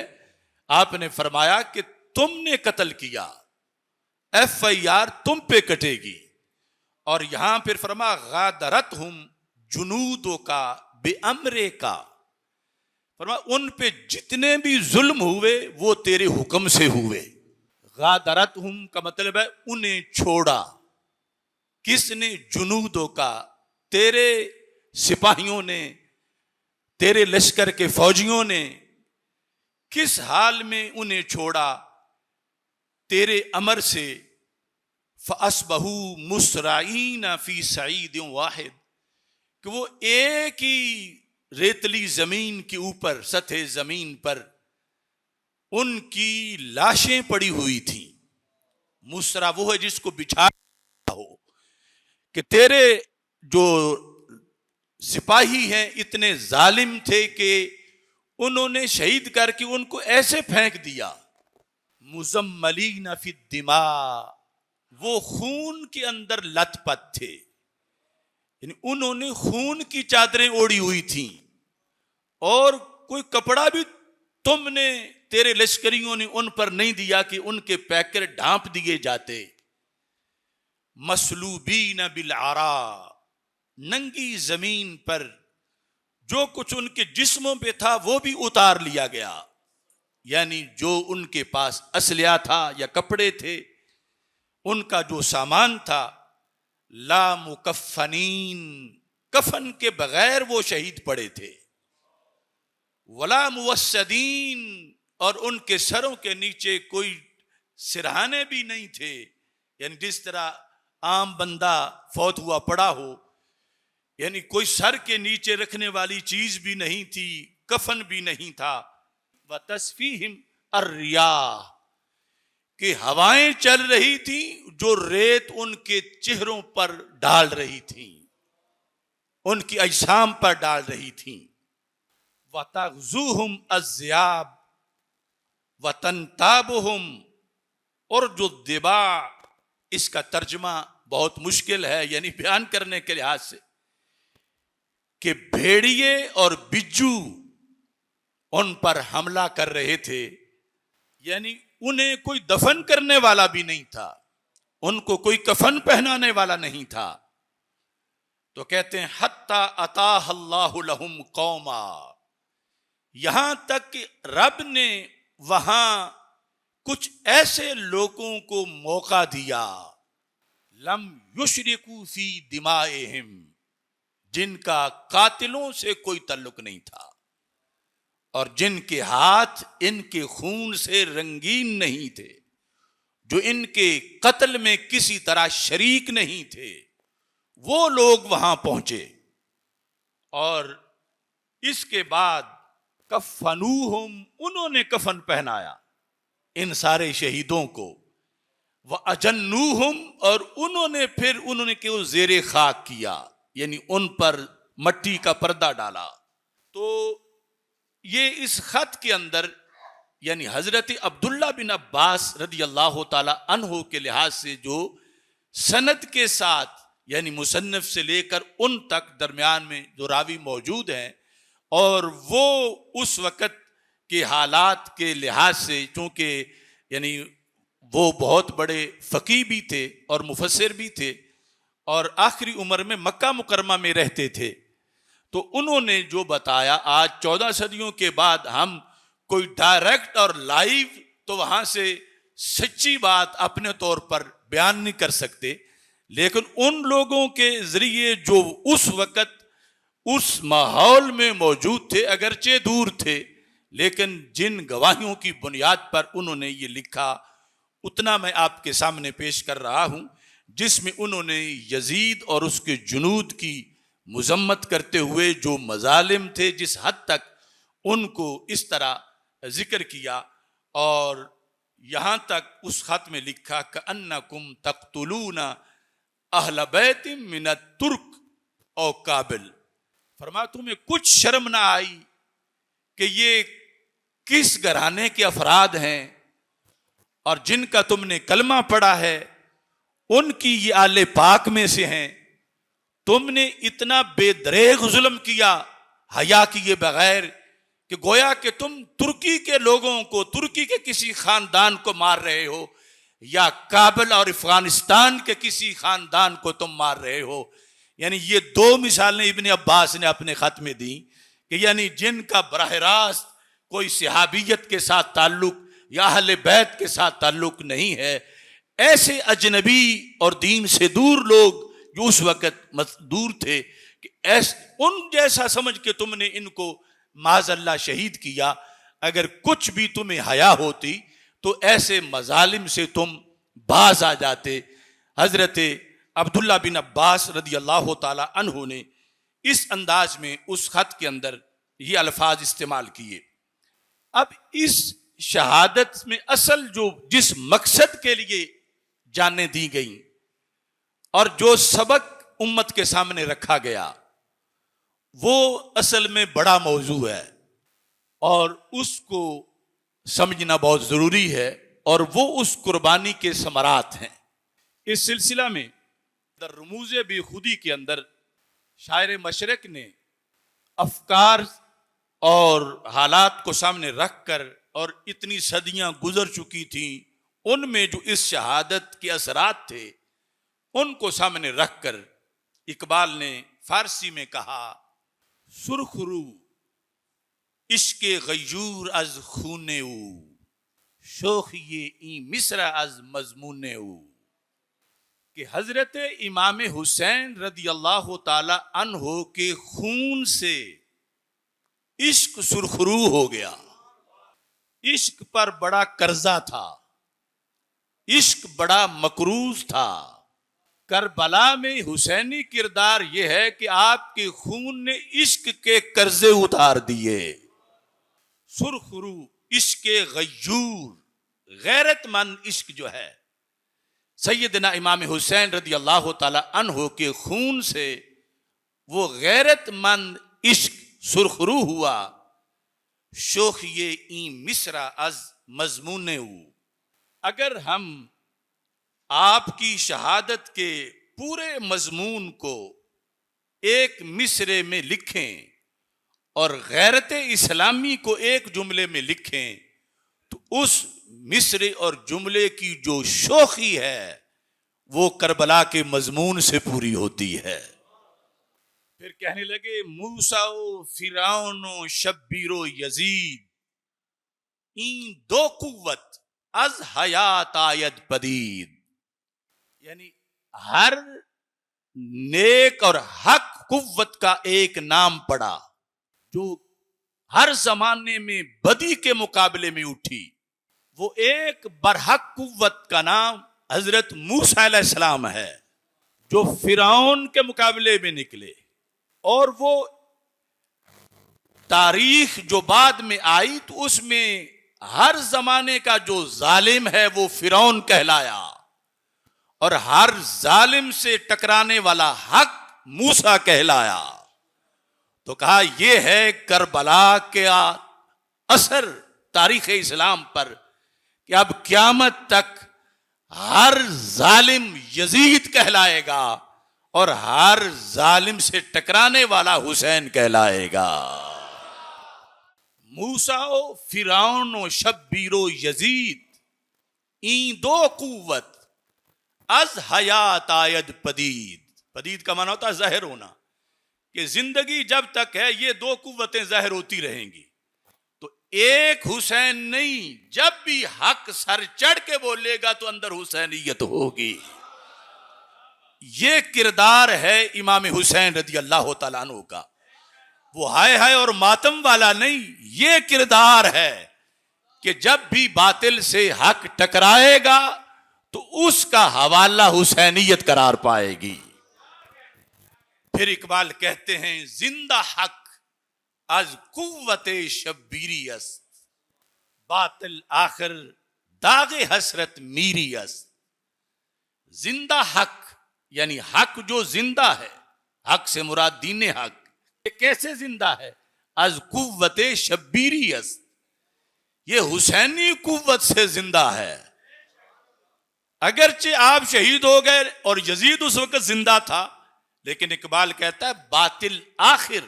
आपने फरमाया कि तुमने कत्ल किया, FIR तुम पे कटेगी। और यहां फिर फरमा गादरत हुम जुनूदों का बेअमरे का, फरमा उन पे जितने भी जुल्म हुए वो तेरे हुक्म से हुए। गादरत हुम का मतलब है उन्हें छोड़ा। किसने? जुनूदों का, तेरे सिपाहियों ने, तेरे लश्कर के फौजियों ने। किस हाल में उन्हें छोड़ा? तेरे अमर से। फअस्बहू मुसराईना फी सईद वाहिद, कि वो एक ही रेतली जमीन के ऊपर, सतह जमीन पर उनकी लाशें पड़ी हुई थी। मुसरा वो है जिसको बिछा हो, कि तेरे जो सिपाही हैं इतने जालिम थे कि उन्होंने शहीद करके उनको ऐसे फेंक दिया। मुजम्मलीना फी दिमा, वो खून के अंदर लथपथ थे, यानी उन्होंने खून की चादरें ओढ़ी हुई थी, और कोई कपड़ा भी तुमने, तेरे लश्करियों ने उन पर नहीं दिया कि उनके पैकर ढांप दिए जाते। मसलूबीन बिल आरा, नंगी जमीन पर जो कुछ उनके जिस्मों पे था वो भी उतार लिया गया, यानी जो उनके पास असलिया था या कपड़े थे, उनका जो सामान था। ला मुकफ़नीन, कफन के बगैर वो शहीद पड़े थे। वला मुवस्सदीन, और उनके सरों के नीचे कोई सिरहाने भी नहीं थे, यानी जिस तरह आम बंदा फौत हुआ पड़ा हो, यानी कोई सर के नीचे रखने वाली चीज भी नहीं थी, कफन भी नहीं था। व तस्फीहिम अर्रियाह, कि हवाएं चल रही थी जो रेत उनके चेहरों पर डाल रही थी, उनकी अजसाम पर डाल रही थी। व तग़ज़ूहुम अज़्याब व तनताबुहुम, और जो दिबा, इसका तर्जमा बहुत मुश्किल है यानी बयान करने के लिहाज से, कि भेड़िए और बिज्जू उन पर हमला कर रहे थे, यानी उन्हें कोई दफन करने वाला भी नहीं था, उनको कोई कफन पहनाने वाला नहीं था। तो कहते हैं हत्ता अताह अल्लाहु लहुम कौमा, यहां तक कि रब ने वहां कुछ ऐसे लोगों को मौका दिया, लम युशरिकू फी दिमाइहिम, जिनका कातिलों से कोई ताल्लुक नहीं था और जिनके हाथ इनके खून से रंगीन नहीं थे, जो इनके कत्ल में किसी तरह शरीक नहीं थे, वो लोग वहां पहुंचे। और इसके बाद कफनूहुम, उन्होंने कफन पहनाया इन सारे शहीदों को, व अजन्नूहुम, और उन्होंने केवल जेरे खाक किया, यानी उन पर मट्टी का पर्दा डाला। तो ये इस खत के अंदर यानी हजरत अब्दुल्ला बिन अब्बास रदी अल्लाह ताला अन्हो के लिहाज से जो सनद के साथ यानी मुसन्नफ से लेकर उन तक दरमियान में जो रावी मौजूद हैं, और वो उस वक़्त के हालात के लिहाज से, चूँकि यानी वो बहुत बड़े फ़कीह भी थे और मुफस्सिर भी थे और आखिरी उम्र में मक्का मुकरमा में रहते थे, तो उन्होंने जो बताया, आज 14 सदियों के बाद हम कोई डायरेक्ट और लाइव तो वहाँ से सच्ची बात अपने तौर पर बयान नहीं कर सकते, लेकिन उन लोगों के ज़रिए जो उस वक़्त उस माहौल में मौजूद थे, अगरचे दूर थे, लेकिन जिन गवाहियों की बुनियाद पर उन्होंने ये लिखा, उतना मैं आपके सामने पेश कर रहा हूँ, जिसमें उन्होंने यजीद और उसके जुनूद की मुजम्मत करते हुए जो मजालिम थे, जिस हद तक उनको इस तरह जिक्र किया, और यहाँ तक उस खत में लिखा कि अन्नकुम तक़्तुलूना अहल बैतिम मिनत तुर्क और काबिल, फरमा तुम्हें कुछ शर्म ना आई कि ये किस घराने के अफराद हैं और जिनका तुमने कलमा पढ़ा है, उनकी ये आले पाक में से हैं, तुमने इतना बेदरेग जुल्म किया हया किए बगैर कि गोया कि तुम तुर्की के लोगों को, तुर्की के किसी खानदान को मार रहे हो, या काबिल और अफगानिस्तान के किसी खानदान को तुम मार रहे हो। यानी ये दो मिसालें इब्ने अब्बास ने अपने खत में दी कि यानी जिनका बराह रास्त कोई सहाबियत के साथ ताल्लुक या अहले बैत के साथ ताल्लुक नहीं है, ऐसे अजनबी और दीन से दूर लोग जो उस वक़्त दूर थे, कि उन जैसा समझ के तुमने इनको माज़अल्लाह शहीद किया। अगर कुछ भी तुम्हें हया होती तो ऐसे मजालिम से तुम बाज आ जाते। हजरत अब्दुल्ला बिन अब्बास रदी अल्लाह ताला अन्हु ने इस अंदाज में उस खत के अंदर ये अल्फाज इस्तेमाल किए। अब इस शहादत में असल जो जिस मकसद के लिए जानें दी गई और जो सबक उम्मत के सामने रखा गया, वो असल में बड़ा मौजू है और उसको समझना बहुत जरूरी है, और वो उस कुर्बानी के समरात हैं। इस सिलसिला में रमूज़े बेखुदी के अंदर शायर मशरक ने अफकार और हालात को सामने रख कर, और इतनी सदियां गुजर चुकी थी, उनमें जो इस शहादत के असरात थे उनको सामने रख कर इकबाल ने फारसी में कहा, सुरखरू इश्के गयूर अज खूने शोख ये ई मिसरा अज मजमूने, कि हजरत इमाम हुसैन रदी अल्लाह ताला अन्हो के खून से इश्क सुरखरू हो गया। इश्क पर बड़ा कर्जा था, इश्क बड़ा मकरूज था। करबला में हुसैनी किरदार यह है कि आपके खून ने इश्क के कर्जे उतार दिए। सुरखरू इश्के गयूर, गैरतमंद इश्क जो है, सैयदना इमाम हुसैन रदी अल्लाह ताला अन्हो के खून से वो गैरतमंद इश्क सुरखरू हुआ। शोख ये ई मिसरा अज मजमूने, अगर हम आपकी शहादत के पूरे मजमून को एक मिसरे में लिखें और गैरत इस्लामी को एक जुमले में लिखें तो उस मिसरे और जुमले की जो शोखी है वो करबला के मजमून से पूरी होती है। फिर कहने लगे मूसाओ फिरौनो शब्बीरो यजीद इन दो कुव्वत अज हयात आयत पदीद, यानी हर नेक और हक कुव्वत का एक नाम पड़ा जो हर जमाने में बदी के मुकाबले में उठी। वो एक बरहक कुव्वत का नाम हजरत मूसा अलैहिस्सलाम है जो फिरौन के मुकाबले में निकले। और वो तारीख जो बाद में आई तो उसमें हर जमाने का जो जालिम है वो फिरौन कहलाया और हर जालिम से टकराने वाला हक मूसा कहलाया। तो कहा यह है करबला के असर तारीख इस्लाम पर कि अब क़यामत तक हर जालिम यजीद कहलाएगा और हर जालिम से टकराने वाला हुसैन कहलाएगा। मूसाओ फिरौनो शब्बीरो यजीद इन दो कुव्वत अज हयात आयद पदीद। पदीद का माना होता है ज़ाहिर होना, कि जिंदगी जब तक है ये दो कुव्वतें ज़ाहिर होती रहेंगी। तो एक हुसैन नहीं, जब भी हक सर चढ़ के बोलेगा तो अंदर हुसैनियत होगी। ये किरदार है इमाम हुसैन रज़ी अल्लाह तआला अन्हु का। वो हाय और मातम वाला नहीं, ये किरदार है कि जब भी बातिल से हक टकराएगा तो उसका हवाला हुसैनियत करार पाएगी। फिर इकबाल कहते हैं जिंदा हक अज कुव्वते शब्बीरी अस्त, बातिल आखिर दागे हसरत मीरी अस्त। जिंदा हक यानी हक जो जिंदा है, हक से मुराद दीन हक, कैसे जिंदा है? अज कुव्वते शब्बीरी अस्त, ये हुसैनी कुव्वत से जिंदा है। अगरचे आप शहीद हो गए और यजीद उस वक्त जिंदा था, लेकिन इकबाल कहता है बातिल आखिर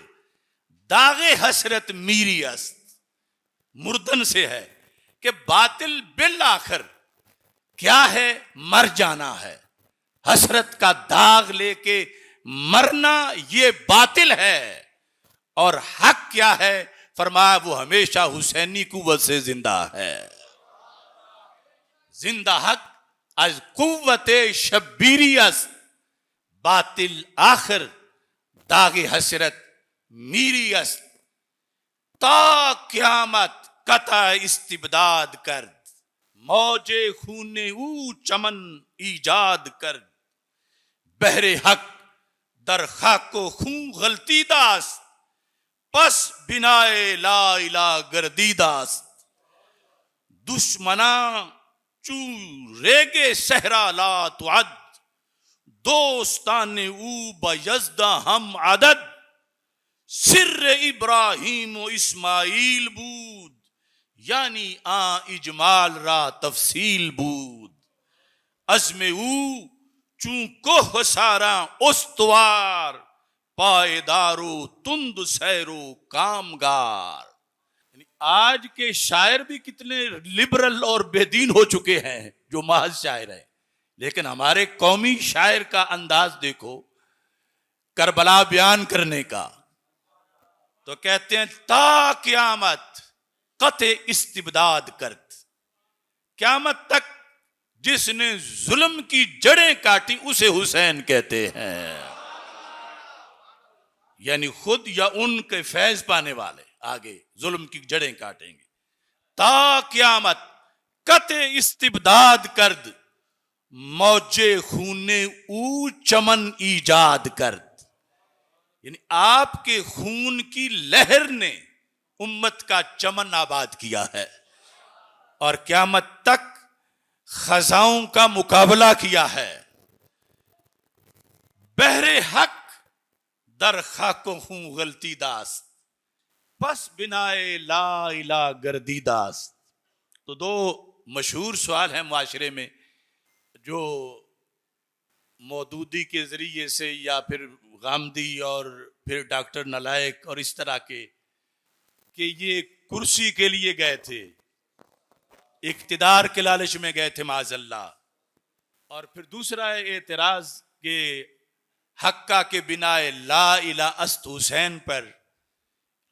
दागे हसरत मीरी अस्त, मुर्दन से है कि बातिल बिल आखिर क्या है? मर जाना है। हसरत का दाग लेके मरना ये बातिल है। और हक क्या है? फरमाया वो हमेशा हुसैनी कुव्वत से जिंदा है। जिंदा हक अज कुव्वते शब्बीरी अस्त, बातिल आखिर दागे हसरत मीरी अस्त। ता क़यामत कता इस्तिबदाद कर, मौजे खूने ऊ चमन ईजाद कर। बहरे हक दर खाको खूं गलती दास्त, पस बिनाए ला इला गर्दीदास्त। दुश्मना चू रेगे सहरा ला तुअद, दोस्तान ऊ बयज़दा हम आदद। सिर्र इब्राहिम व इस्माइल बूद, यानी आ इजमाल रा तफसील बूद। अज़्मे ऊ चूं कोह सारा उस्तवार, पायदारो तुंद सैरो कामगार। आज के शायर भी कितने लिबरल और बेदीन हो चुके हैं जो महज शायर हैं, लेकिन हमारे कौमी शायर का अंदाज देखो करबला बयान करने का। तो कहते हैं ता क़यामत कते इस्तिबदाद करत, क़यामत तक जिसने जुल्म की जड़ें काटी उसे हुसैन कहते हैं। यानी खुद या उनके फैज पाने वाले आगे जुल्म की जड़ें काटेंगे। ता क़यामत कते इस्तिबदाद करद, मौजे खूने ऊ चमन ईजाद करद। यानी आपके खून की लहर ने उम्मत का चमन आबाद किया है और क़यामत तक खजाओं का मुकाबला किया है। बहरे हक दर खाको हूं गलती दास्त, बस बिनाए ला इला गर्दी दास्त। तो दो मशहूर सवाल है मुआशरे में, जो मौदूदी के ज़रिए से या फिर गामदी और फिर डॉक्टर नलायक और इस तरह के, कि ये कुर्सी के लिए गए थे, इक्तिदार के लालच में गए थे माज़अल्लाह। और फिर दूसरा एतराज के हक्का के बिनाए ला इला अस्त हुसैन पर,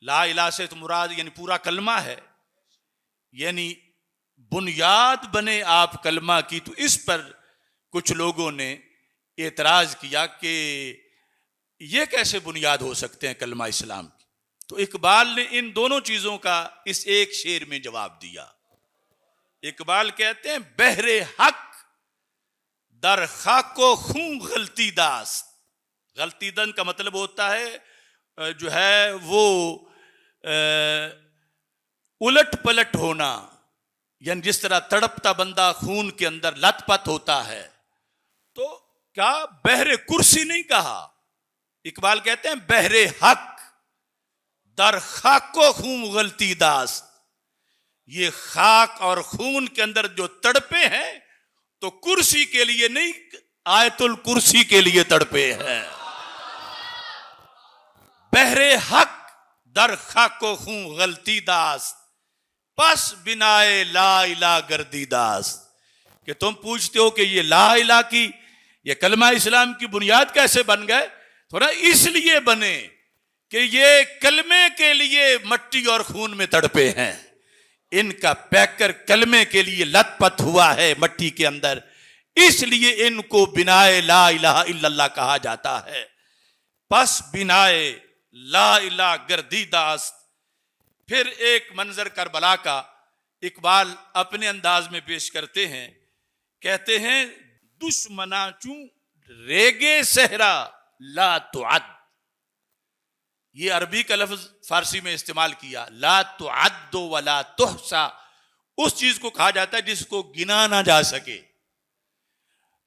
ला इला से तो मुराद यानी पूरा कलमा है, यानी बुनियाद बने आप कलमा की। तो इस पर कुछ लोगों ने एतराज किया कि ये कैसे बुनियाद हो सकते हैं कलमा इस्लाम की। तो इकबाल ने इन दोनों चीजों का इस एक शेर में जवाब दिया। इकबाल कहते हैं बहरे हक दर खाको खूं गलती दास्त। गलतीदन का मतलब होता है जो है वो उलट पलट होना, यानी जिस तरह तड़पता बंदा खून के अंदर लथपथ होता है। तो क्या बहरे कुर्सी नहीं कहा, इकबाल कहते हैं बहरे हक दर खाको खून गलती दास्त। ये खाक और खून के अंदर जो तड़पे हैं तो कुर्सी के लिए नहीं, आयतुल कुर्सी के लिए तड़पे हैं। बहरे हक दर खाको खून गलती दास्त, पस बिनाए ला इला गर्दी दास्त। कि तुम पूछते हो कि ये ला इला की, ये कलमा इस्लाम की बुनियाद कैसे बन गए? थोड़ा इसलिए बने कि ये कलमे के लिए मट्टी और खून में तड़पे हैं। इनका पैकर कलमे के लिए लथपथ हुआ है मट्टी के अंदर, इसलिए इनको बिनाए ला इलाहा इल्लल्लाह कहा जाता है। पस बिनाए ला इला गर्दी दास्त। फिर एक मंजर करबला का इकबाल अपने अंदाज में पेश करते हैं, कहते हैं दुश्मनाचू रेगे सहरा ला तुअद। ये अरबी का लफ्ज फारसी में इस्तेमाल किया, ला तुअद्दु वला तुहसा। उस चीज को कहा जाता है जिसको गिना ना जा सके।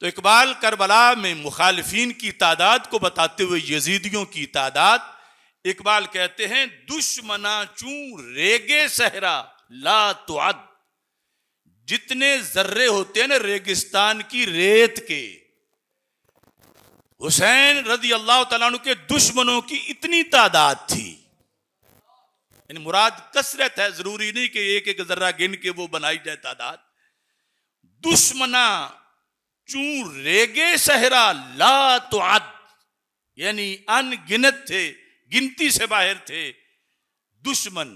तो इकबाल करबला में मुखालिफिन की तादाद को बताते हुए यजीदियों की तादाद, इकबाल कहते हैं दुश्मनाचू रेगे सहरा ला तुअद। जितने जर्रे होते हैं ना रेगिस्तान की रेत के, हुसैन रदी अल्लाह तआला अन्हु के दुश्मनों की इतनी तादाद थी। यानी मुराद कसरत है, जरूरी नहीं कि एक एक जर्रा गिन के वो बनाई जाए तादाद। दुश्मना चू रेगे सहरा ला तुअद, यानी अनगिनत थे, गिनती से बाहर थे दुश्मन।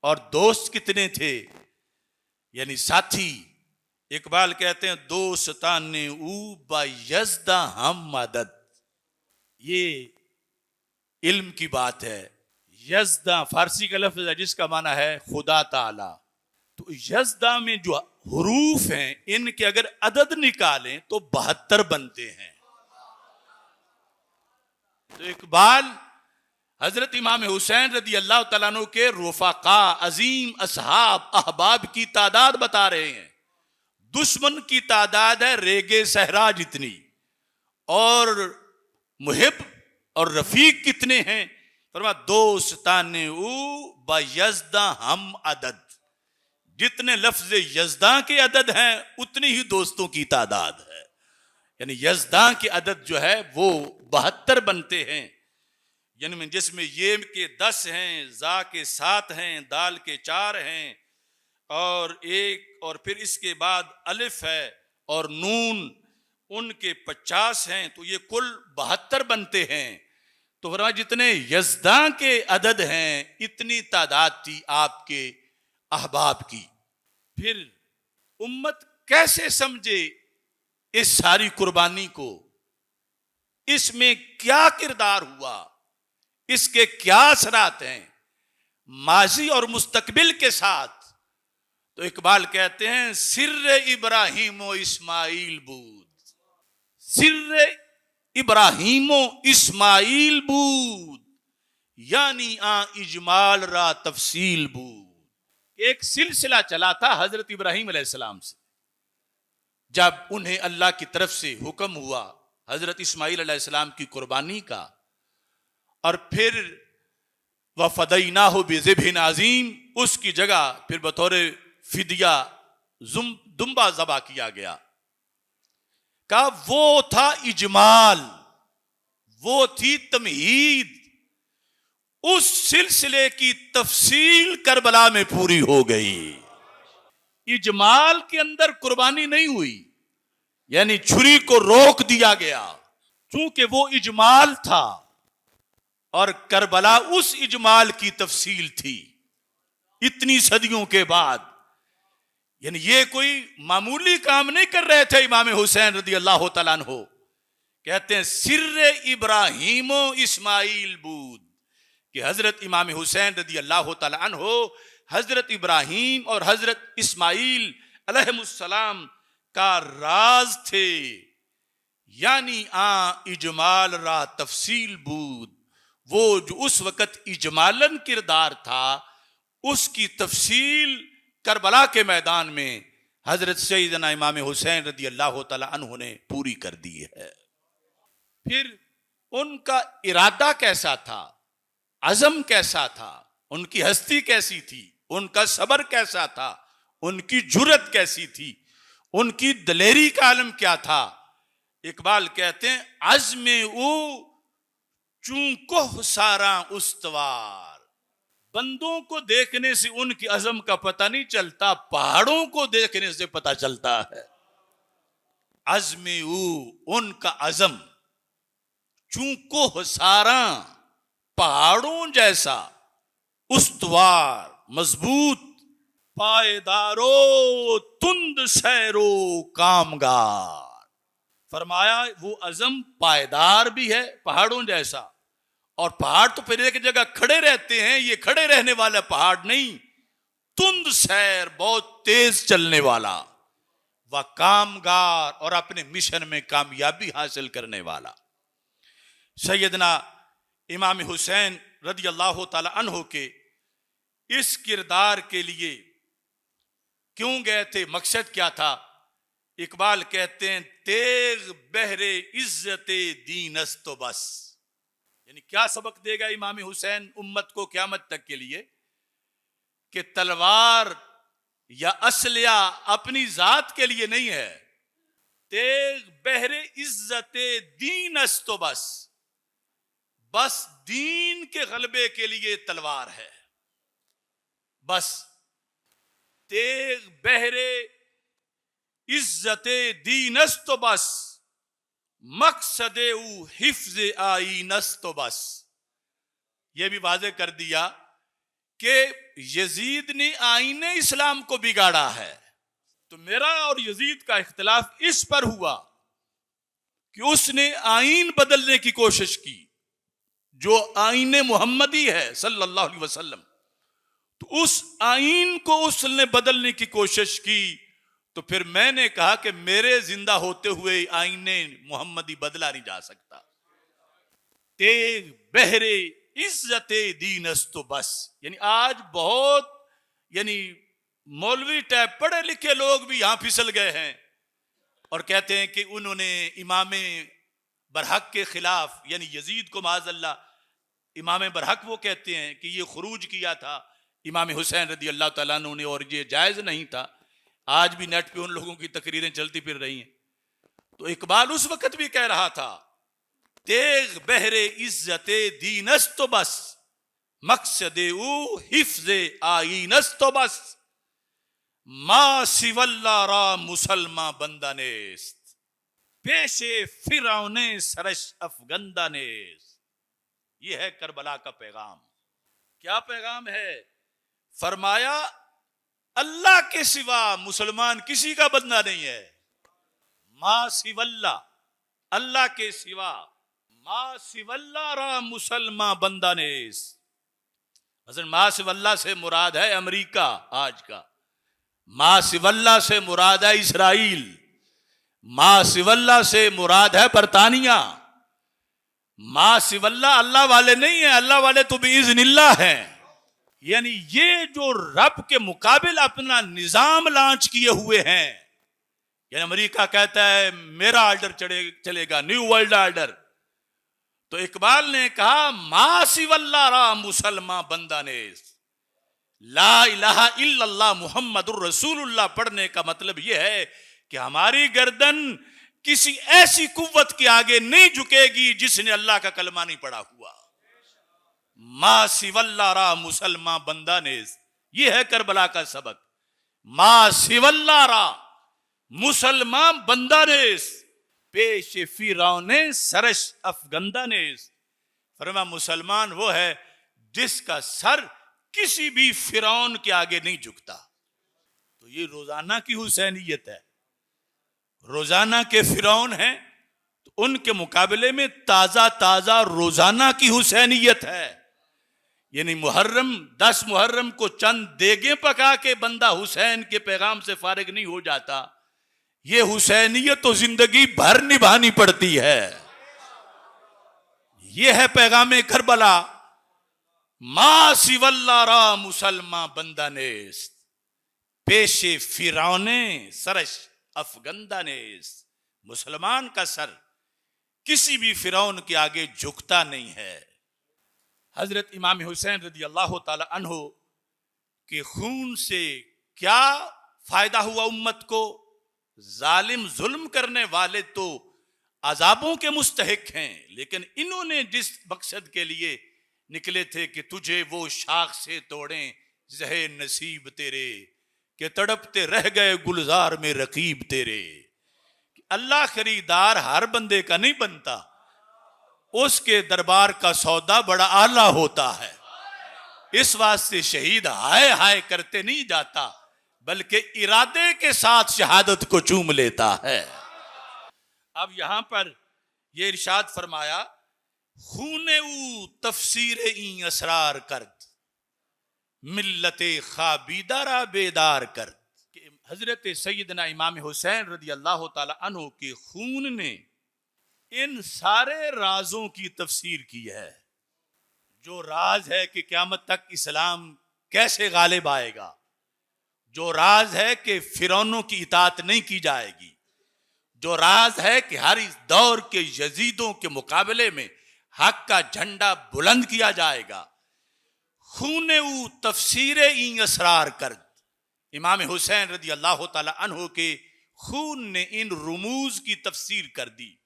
और दोस्त कितने थे, यानी साथी। इकबाल कहते हैं दोस्ताने ऊ बायज़दा हम मदद। ये इल्म की बात है। यज़दा फारसी का लफ्ज है जिसका माना है खुदा ताला। तो यज़दा में जो हुरूफ हैं इनके अगर अदद निकालें तो 72 बनते हैं। तो इकबाल हजरत इमाम हुसैन रदी अल्लाह तआला अन्हु के रुफाका, अजीम, असहाब, अहबाब की तादाद बता रहे हैं। दुश्मन की तादाद है रेगे सहरा जितनी, और मुहिब और रफीक कितने हैं? फरमा दोस्ताने ऊ बायज़दा हम अदद। जितने लफ्ज यज़दा के अदद हैं उतनी ही दोस्तों की तादाद है। यानी यज़दा के अदद जो है वो 72 बनते हैं। यानी जिसमें ये के 10 हैं, जा के 7 हैं, दाल के 4 हैं, और एक और फिर इसके बाद अलिफ है और नून, उनके 50 हैं। तो ये कुल 72 बनते हैं। तो फरमाया जितने यज़दा के अदद हैं इतनी तादाद थी आपके अहबाब की। फिर उम्मत कैसे समझे इस सारी कुर्बानी को, इसमें क्या किरदार हुआ, इसके क्या असरात हैं माजी और मुस्तकबिल के साथ? तो इकबाल कहते हैं सिर्रे इब्राहिमो इस्माइल बूद। सिर्रे इब्राहिमो इस्माइल बूद, यानी इजमाल रा तफसील बूद। एक सिलसिला चला था हजरत इब्राहिम अलैहिस्सलाम से। जब उन्हें अल्लाह की तरफ से हुक्म हुआ हजरत इस्माइल अलैहिस्सलाम की कुर्बानी का, और फिर वफदईनाहु बिज़िब्हिन अज़ीम, उसकी जगह फिर बतौर फिदिया दुम्बा ज़बा किया गया। कहा वो था इजमाल, वो थी तमहीद, उस सिलसिले की तफसील करबला में पूरी हो गई। इजमाल के अंदर कुर्बानी नहीं हुई, यानी छुरी को रोक दिया गया, चूंकि वो इजमाल था और करबला उस इजमाल की तफसील थी इतनी सदियों के बाद। यानी ये कोई मामूली काम नहीं कर रहे थे इमाम हुसैन रदी अल्लाह तआला अन्हु। कहते हैं सिर्रे इब्राहिमो इस्माइल बूद, कि हजरत इमाम हुसैन रदी अल्लाह तआला अन्हु हजरत इब्राहिम और हजरत इस्माइल अलैहिमुस्सलाम का राज थे। यानी इजमाल रा तफसील बूद, वो जो उस वक्त इजमालन किरदार था उसकी तफसील करबला के मैदान में हजरत सैयदना इमाम हुसैन रदी अल्लाह तआला अन्हु ने पूरी कर दी है। फिर उनका इरादा कैसा था, अज़म कैसा था, उनकी हस्ती कैसी थी, उनका सबर कैसा था, उनकी जुर्रत कैसी थी, उनकी दलेरी का आलम क्या था। इकबाल कहते हैं अज़्मे ऊ चूंकोह सारा उस्तवार, बंदों को देखने से उनकी अज़म का पता नहीं चलता, पहाड़ों को देखने से पता चलता है। अज़्मे ऊ उनका अज़म, चूंकोह सारा पहाड़ों जैसा, उस्तवार मजबूत, पायदारो तुंद सैरो कामगार। फरमाया वो अज़म पायदार भी है पहाड़ों जैसा, और पहाड़ तो फिर एक जगह खड़े रहते हैं, ये खड़े रहने वाला पहाड़ नहीं, तुंद सैर बहुत तेज चलने वाला, वह कामगार और अपने मिशन में कामयाबी हासिल करने वाला। सैयदना इमाम हुसैन रदी अल्लाह तआला अन्हु के इस किरदार के लिए क्यों गए थे, मकसद क्या था। इकबाल कहते हैं तेग बहरे इज्जते दीनस तो बस, यानी क्या सबक देगा इमाम हुसैन उम्मत को क़यामत तक के लिए, कि तलवार या असलिया अपनी जात के लिए नहीं है, तेग बहरे इज्जते दीनस तो बस, बस दीन के गलबे के लिए तलवार है। बस तेग बहरे इज्जते दीनस तो बस, मकसदे ऊ हिफ्ज़े आईनस तो बस। यह भी वाज़े कर दिया कि यजीद ने आईने इस्लाम को बिगाड़ा है, तो मेरा और यजीद का इख्तिलाफ इस पर हुआ कि उसने आईन बदलने की कोशिश की, जो आईने मुहम्मदी है सल्लल्लाहु अलैहि वसल्लम, तो उस आईन को उसने बदलने की कोशिश की। तो फिर मैंने कहा कि मेरे जिंदा होते हुए आईने मुहम्मदी बदला नहीं जा सकता। तेग बहरे इज्जते दीनस तो बस, यानी आज बहुत यानी मौलवी टाइप पढ़े लिखे लोग भी यहां फिसल गए हैं और कहते हैं कि उन्होंने इमाम बरहक के खिलाफ, यानी यजीद को माज़अल्लाह इमाम बरहक वो कहते हैं कि ये खुरूज किया था इमाम हुसैन रदी अल्लाह तआला अन्हु ने, और ये जायज नहीं था। आज भी नेट पे उन लोगों की तकरीरें चलती फिर रही हैं। तो इकबाल उस वक्त भी कह रहा था तेग बहरे इज्जते दीनस तो बस, मकसदे ऊ हिफ्ज़े आईनस तो बस, मा सिवल्ला रा मुसलमा बंदानेस्त, पेशे फिरौने सरश अफगंदानेस्त। यह है करबला का पैगाम। क्या पैगाम है? फरमाया अल्लाह के सिवा मुसलमान किसी का बंदा नहीं है। मा सिवल्ला, अल्लाह के सिवा, मा सिवल्ला रा मुसलमान बंदानेस। असल मा सिवल्ला से मुराद है अमेरिका आज का, मा सिवल्ला से मुराद है इसराइल, मा सिवल्ला से मुराद है बरतानिया। मा सिवल्ला अल्लाह वाले नहीं है, अल्लाह वाले तो बिइज़्निल्लाह हैं। यानी ये जो रब के मुकाबिल अपना निजाम लॉन्च किए हुए हैं, यानी अमेरिका कहता है मेरा ऑर्डर चलेगा, न्यू वर्ल्ड ऑर्डर, तो इकबाल ने कहा मा सिवल्ला रा मुसलमान बंदानेस, ला इलाहा इल्लल्लाह मुहम्मदुर रसूलुल्लाह पढ़ने का मतलब यह है कि हमारी गर्दन किसी ऐसी कुव्वत के आगे नहीं झुकेगी जिसने अल्लाह का कलमा नहीं पढ़ा हुआ। मा सिवल्लारा मुसलमान बंदा ने, यह है करबला का सबक। मा सिवल्लारा मुसलमान बंदा ने पेश फिरौने सरश अफगंदा ने। फरमा मुसलमान वो है जिसका सर किसी भी फिरौन के आगे नहीं झुकता। तो ये रोजाना की हुसैनियत है। रोजाना के फिरौन हैं तो उनके मुकाबले में ताजा ताजा रोजाना की हुसैनियत है। यानी मुहर्रम 10 मुहर्रम को चंद देगे पका के बंदा हुसैन के पैगाम से फारिग नहीं हो जाता। ये हुसैनियत तो जिंदगी भर निभानी पड़ती है। यह है पैगाम करबला। मा सिवल्लारा मुसलमान बंदा नेस पेशे फिरौने सरश अफगंदा नेस। मुसलमान का सर किसी भी फिरौन के आगे झुकता नहीं है। हजरत इमाम हुसैन रदी अल्लाह ताला अन्हो के खून से क्या फायदा हुआ उम्मत को? जालिम जुल्म करने वाले तो अजाबों के मुस्तहिक हैं, लेकिन इन्होंने जिस मकसद के लिए निकले थे कि तुझे वो शाख से तोड़ें जहे नसीब तेरे, कि तड़पते रह गए गुलजार में रकीब तेरे। अल्लाह खरीदार हर बंदे का नहीं बनता, उसके दरबार का सौदा बड़ा आला होता है। इस वास्ते शहीद हाय हाय करते नहीं जाता, बल्कि इरादे के साथ शहादत को चूम लेता है। अब यहां पर यह इरशाद फरमाया, खूने ऊ तफसीर ई असरार करद मिल्लते खाबीदारा बेदार करद। हजरत सैयदना इमाम हुसैन रदी अल्लाह ताला अन्हु के खून ने इन सारे राजों की तफसीर की है। जो राज है कि क़यामत तक इस्लाम कैसे गालिब आएगा, जो राज है कि फिरौनों की इताअत नहीं की जाएगी, जो राज है कि हर इस दौर के यजीदों के मुकाबले में हक का झंडा बुलंद किया जाएगा। खूने ऊ तफसीरे ई असरार कर। इमाम हुसैन रदी अल्लाह ताला अन्हु के खून ने इन रुमूज की तफसीर कर दी।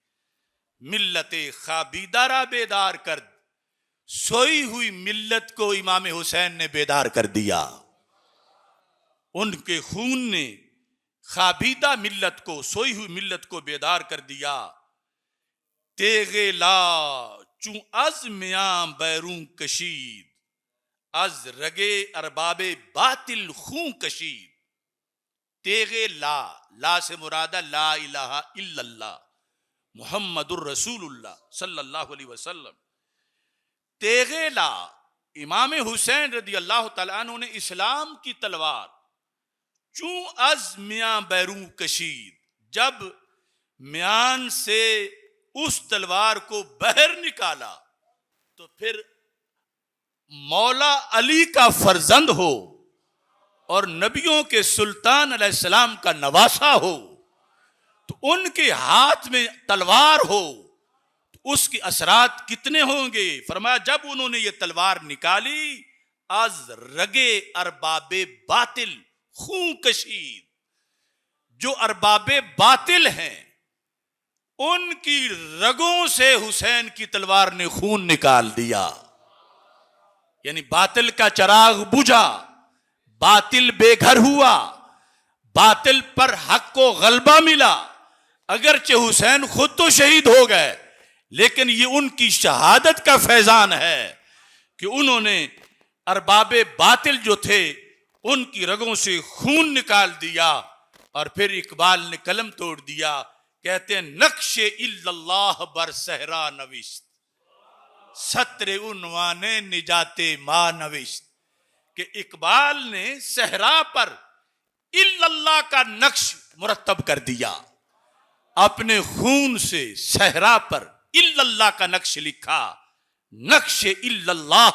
मिल्लते खाबीदारा बेदार कर, सोई हुई मिल्लत को इमाम हुसैन ने बेदार कर दिया। उनके खून ने खाबीदा मिल्लत को, सोई हुई मिल्लत को बेदार कर दिया। तेगे ला चू अज मियां बैरू कशीद, अज रगे अरबाबे बातिल खूं कशीद। तेगे ला, ला से मुरादा ला इलाहा इल्लल्लाह मुहम्मदुर रसूलुल्लाह सल्लल्लाहु अलैहि वसल्लम। तेगे ला, इमाम हुसैन रदी अल्लाह ताला अन्हु ने इस्लाम की तलवार चू अज मियां बैरू कशीद, जब म्यान से उस तलवार को बहर निकाला तो फिर मौला अली का फर्जंद हो और नबियों के सुल्तान अलैहिस्सलाम का नवासा हो, तो उनके हाथ में तलवार हो तो उसके असरात कितने होंगे। फरमाया जब उन्होंने ये तलवार निकाली, अज रगे अरबाबे बातिल खूं कशीद, जो अरबाबे बातिल हैं उनकी रगों से हुसैन की तलवार ने खून निकाल दिया। यानी बातिल का चिराग बुझा, बातिल बेघर हुआ, बातिल पर हक को गलबा मिला। अगरचे हुसैन खुद तो शहीद हो गए, लेकिन ये उनकी शहादत का फैजान है कि उन्होंने अरबाबे बातिल जो थे उनकी रगों से खून निकाल दिया। और फिर इकबाल ने कलम तोड़ दिया, कहते हैं नक्शे इल्लल्लाह बर सहरा नविश्त, सत्रे उन्वाने निजाते मां नविश्त। कि इकबाल ने सहरा पर इल्लल्लाह का नक्श मुरतब कर दिया, अपने खून से सहरा पर इल्लल्लाह का नक्श लिखा। नक्शे इल्लल्लाह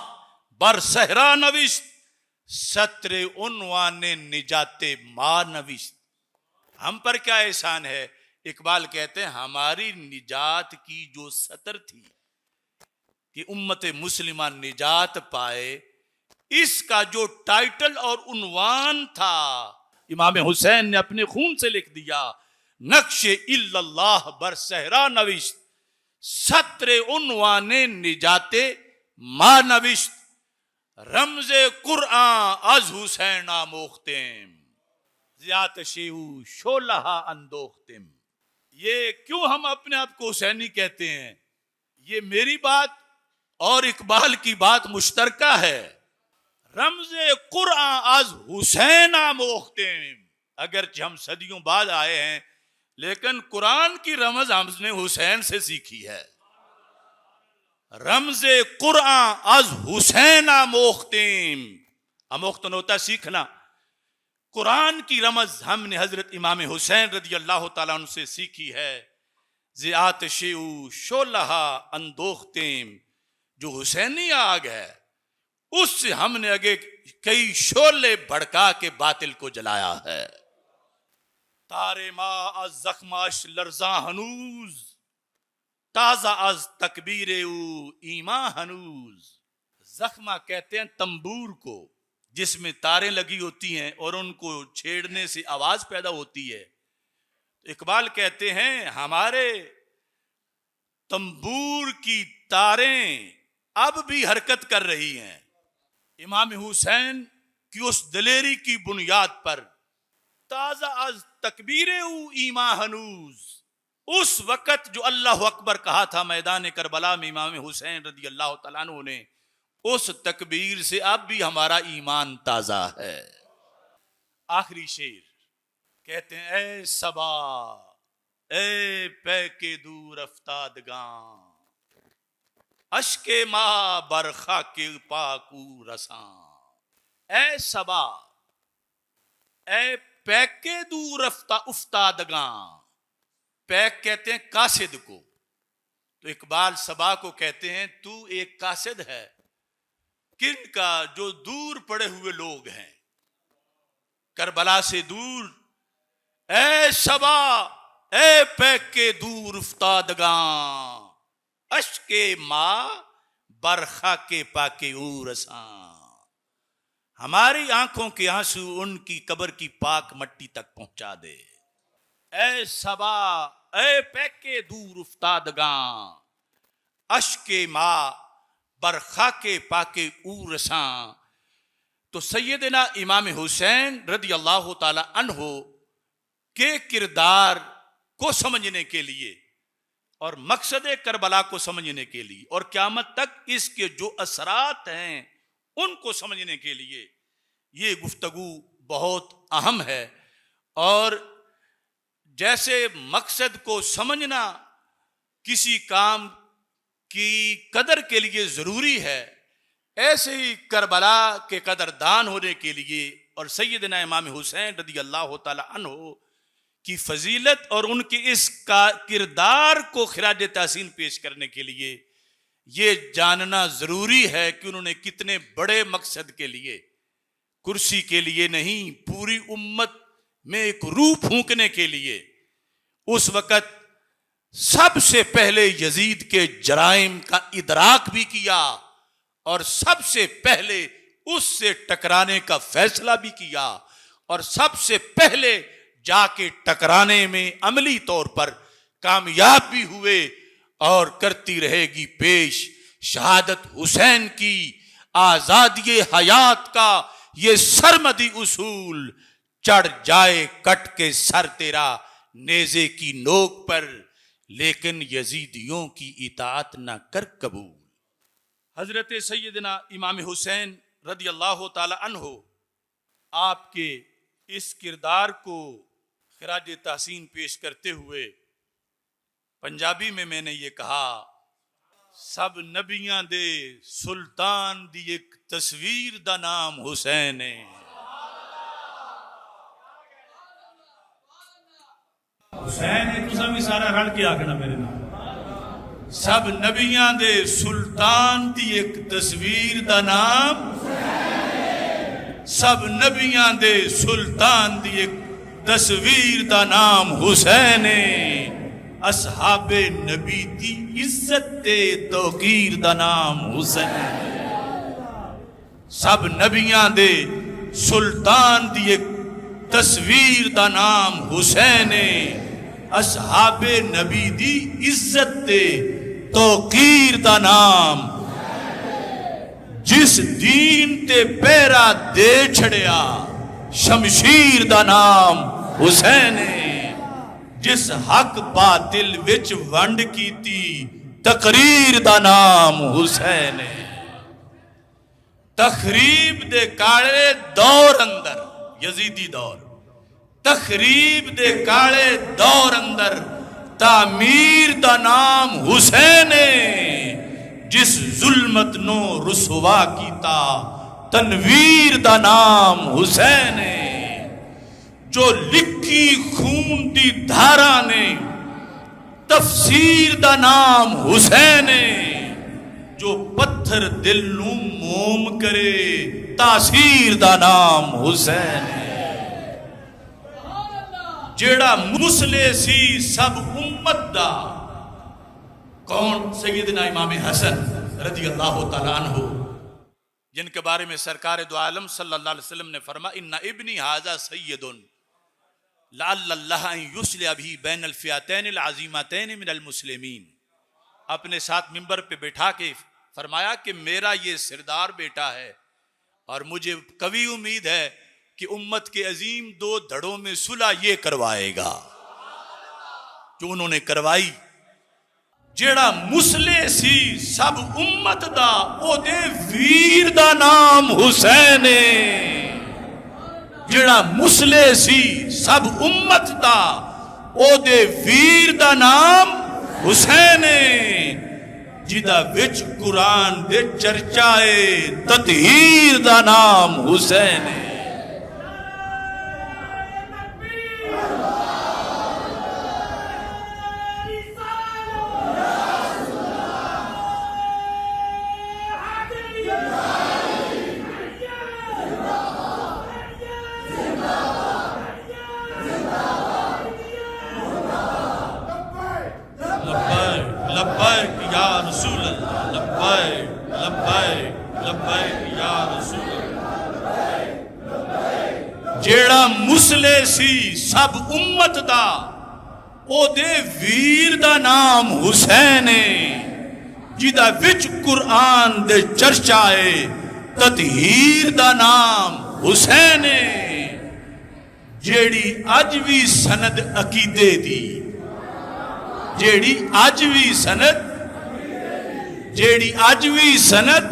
बर सहरा नविश्त, सत्रे उन्वाने निजाते मां नविश्त। हम पर क्या एहसान है। इकबाल कहते हैं हमारी निजात की जो सतर थी कि उम्मत मुस्लिमा निजात पाए, इसका जो टाइटल और उन्वान था इमाम हुसैन ने अपने खून से लिख दिया, नक्शे इल्लल्लाह बर सहरा नविश्त, सत्रे उन्वाने निजाते मा नविश्त, रमजे कुरआन अज हुसैन आमोख्तेम, ज़ियात शेऊ शोलहा अंदोख्तिम। ये क्यों हम अपने आप को हुसैनी कहते हैं? ये मेरी बात और इकबाल की बात मुश्तरका है। रमजे कुरआन आज हुसैन आमोख्तेम, अगरचे हम सदियों बाद आए हैं लेकिन कुरान की रमज हमने हुसैन से सीखी है। रमजे कुरआन आज हुसैन आमोख्तेम, अमोख्तन होता सीखना। कुरान की रमज हमने हजरत इमाम हुसैन रदी अल्लाह ताला अन्हु से सीखी है। ज़ियात शेऊ शोलहा अंदोख्तेम, जो हुसैनी आग है उससे हमने आगे कई शोले भड़का के बातिल को जलाया है। तारे मा अज जख्माश लर्जा हनूज, ताजा अज तकबीर ईमा हनूज। जख्मा कहते हैं तंबूर को जिसमें तारें लगी होती हैं और उनको छेड़ने से आवाज पैदा होती है। इकबाल कहते हैं हमारे तंबूर की तारें अब भी हरकत कर रही हैं। इमाम हुसैन की उस दिलेरी की बुनियाद पर ताजा अज तकबीर ईमा हनूज, उस वक़्त जो अल्लाह अकबर कहा था मैदान करबला में इमाम हुसैन रदी अल्लाह तआला अन्हु ने, उस तकबीर से अब भी हमारा ईमान ताजा है। आखिरी शेर कहते हैं, ए सबा ए पै के दूर अफ्तादगां, अश्के मा बरखा के पाकू रसां। ए सबा ए पैके दूर उफ्तादगां, पैक कहते हैं कासिद को, तो इकबाल सबा को कहते हैं तू एक कासिद है। किन का? जो दूर पड़े हुए लोग हैं, करबला से दूर। ए सबा ए पैके दूर उफ्तादगां, अश्के माँ बरखा के पाके रसां, हमारी आंखों के आंसू उनकी कब्र की पाक मट्टी तक पहुंचा दे। ए सबा ए पैके दूर उफ्तादगां, अश्के माँ बरखा के पाके रसां। तो सैयदना इमाम हुसैन रदी अल्लाह ताला अन्हो के किरदार को समझने के लिए और मकसद करबला को समझने के लिए और क़यामत तक इसके जो असरात हैं उनको समझने के लिए ये गुफ्तगू बहुत अहम है। और जैसे मकसद को समझना किसी काम की कदर के लिए ज़रूरी है, ऐसे ही करबला के कदरदान होने के लिए और सैयदना इमाम हुसैन रदी अल्लाह ताला अन्हु की फजीलत और उनके इस किरदार को खिराज तहसीन पेश करने के लिए ये जानना जरूरी है कि उन्होंने कितने बड़े मकसद के लिए, कुर्सी के लिए नहीं, पूरी उम्मत में एक रूह फूंकने के लिए उस वक़्त सबसे पहले यजीद के जराइम का इदराक भी किया और सबसे पहले उससे टकराने का फैसला भी किया और सबसे पहले जाके टकराने में अमली तौर पर कामयाब भी हुए और करती रहेगी पेश शहादत हुसैन की आजादी हयात का ये सरमदी उसूल। चढ़ जाए कट के सर तेरा नेज़े की नोक पर, लेकिन यजीदियों की इताअत न कर कबूल। हजरत सैयदना इमाम हुसैन रदी अल्लाह ताला अन्हो आपके इस किरदार को खिराज तहसीन पेश करते हुए पंजाबी में मैंने ये कहा, सब नबियां दे सुल्तान दी एक तस्वीर दा नाम हुसैन है। हुसैन है तुसा भी सारा रल के आखना मेरे नाम। सब नबियां दे सुल्तान दी एक तस्वीर दा नाम, सब नबियां दे सुल्तान दी एक तस्वीर दा नाम हुसैन है। असहाबे नबी दी इज्जत ते तौकीर दा नाम हुसैन। सब नबियां दे सुल्तान दी एक तस्वीर दा नाम हुसैन है। असहाबे नबी दी इज्जत दे तौकीर दा नाम, जिस दीन ते पैरा दे छड़िया शमशीर दा नाम हुसैन है। जिस हक बातिल विच वंड कीती तकरीर दा नाम हुसैन है। तखरीब दे काले दौर अंदर, यजीदी दौर, तखरीब दे काले दौर अंदर तामीर दा नाम हुसैन है। जिस जुल्मत नो रुसवा कीता तनवीर दा नाम हुसैन है। जो लिखी खून दी धारा ने तफसीर दा नाम हुसैन है। जो पत्थर दिल नू मोम करे तासीर दा नाम हुसैन है। जेड़ा मुसले सी सब उम्मत दा, कौन? सैयदना इमाम हसन रज़ी अल्लाह तआला अन्हु, जिनके बारे में सरकार दो आलम सल्लल्लाहु अलैहि वसल्लम ने फरमा इन्ना इब्नी हाजा सय्यदुन लअल्लल्लाह अन युस्लिह बिही बैनल फिअतैनिल अज़ीमतैनि मिनल मुस्लिमीन। अपने साथ मिंबर पे बैठा के फरमाया कि मेरा ये सिरदार बेटा है और मुझे कभी उम्मीद है कि उम्मत के अजीम दो धड़ों में सुलह ये करवाएगा जो उन्होंने करवाई। जेड़ा मुसले सी सब उम्मत दा ओदे वीर दा नाम हुसैन है। जेड़ा मुसले सी सब उम्मत दा ओदे वीर दा नाम हुसैन है। जिदा विच कुरान दे चर्चाए ततहीर दा नाम हुसैन है। लब्बैक या रसूल अल्लाह, लब्बैक लब्बैक लब्बैक या रसूल अल्लाह। जेड़ा मुसले सी सब उम्मत दा ओदे वीर दा नाम हुसैन है। जिदा विच कुरान दे चर्चाए ततहीर दा नाम हुसैन है। जेड़ी अज भी सनद अकीदे दी, जेड़ी अज भी सनद, जेड़ी अज भी सनद,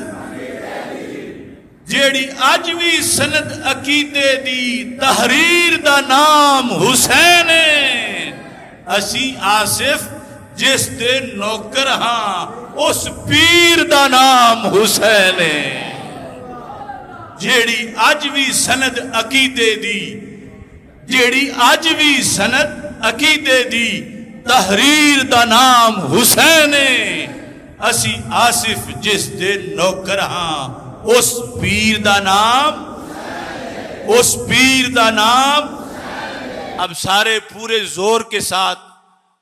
जेड़ी अज भी सनद अकीदे दी तहरीर दा नाम हुसैन है। असी आसिफ जिस दे नौकर हां उस पीर दा नाम हुसैन है। जेड़ी अज भी सनद अकीदे दी, जेड़ी अज भी सनद अकीदे दी तहरीर दा नाम हुसैन है। असी आसिफ जिस दे नौकर हां उस पीर दा नाम, उस पीर दा नाम। अब सारे पूरे जोर के साथ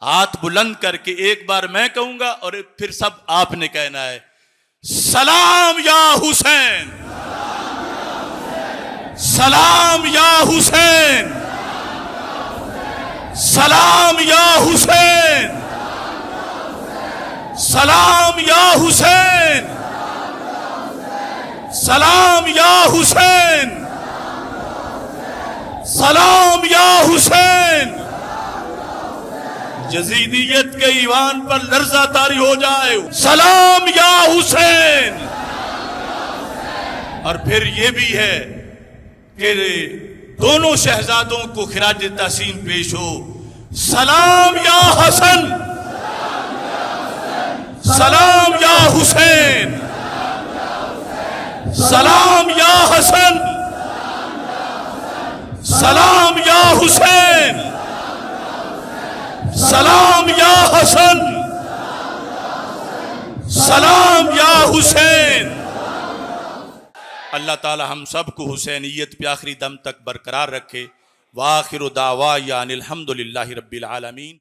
हाथ बुलंद करके एक बार मैं कहूंगा और फिर सब आपने कहना है। सलाम या हुसैन, सलाम या हुसैन, सलाम या हुसैन, सलाम या हुसैन, सलाम या हुसैन, सलाम या हुसैन। यजीदियत के ईवान पर लर्जा तारी हो जाए। सलाम या हुसैन। और फिर ये भी है कि दोनों शहजादों को खिराज तहसीन पेश हो। सलाम या हसन, सलाम या हुसैन, सलाम या हसन, सलाम या हुसैन, सलाम या हसन, सलाम या हुसैन। अल्लाह ताला हम सब को हुसैनियत पे आखिरी दम तक बरकरार रखे। वाखिरु दावा या अनिल हम्दुलिल्लाहि रब्बिल आलमीन।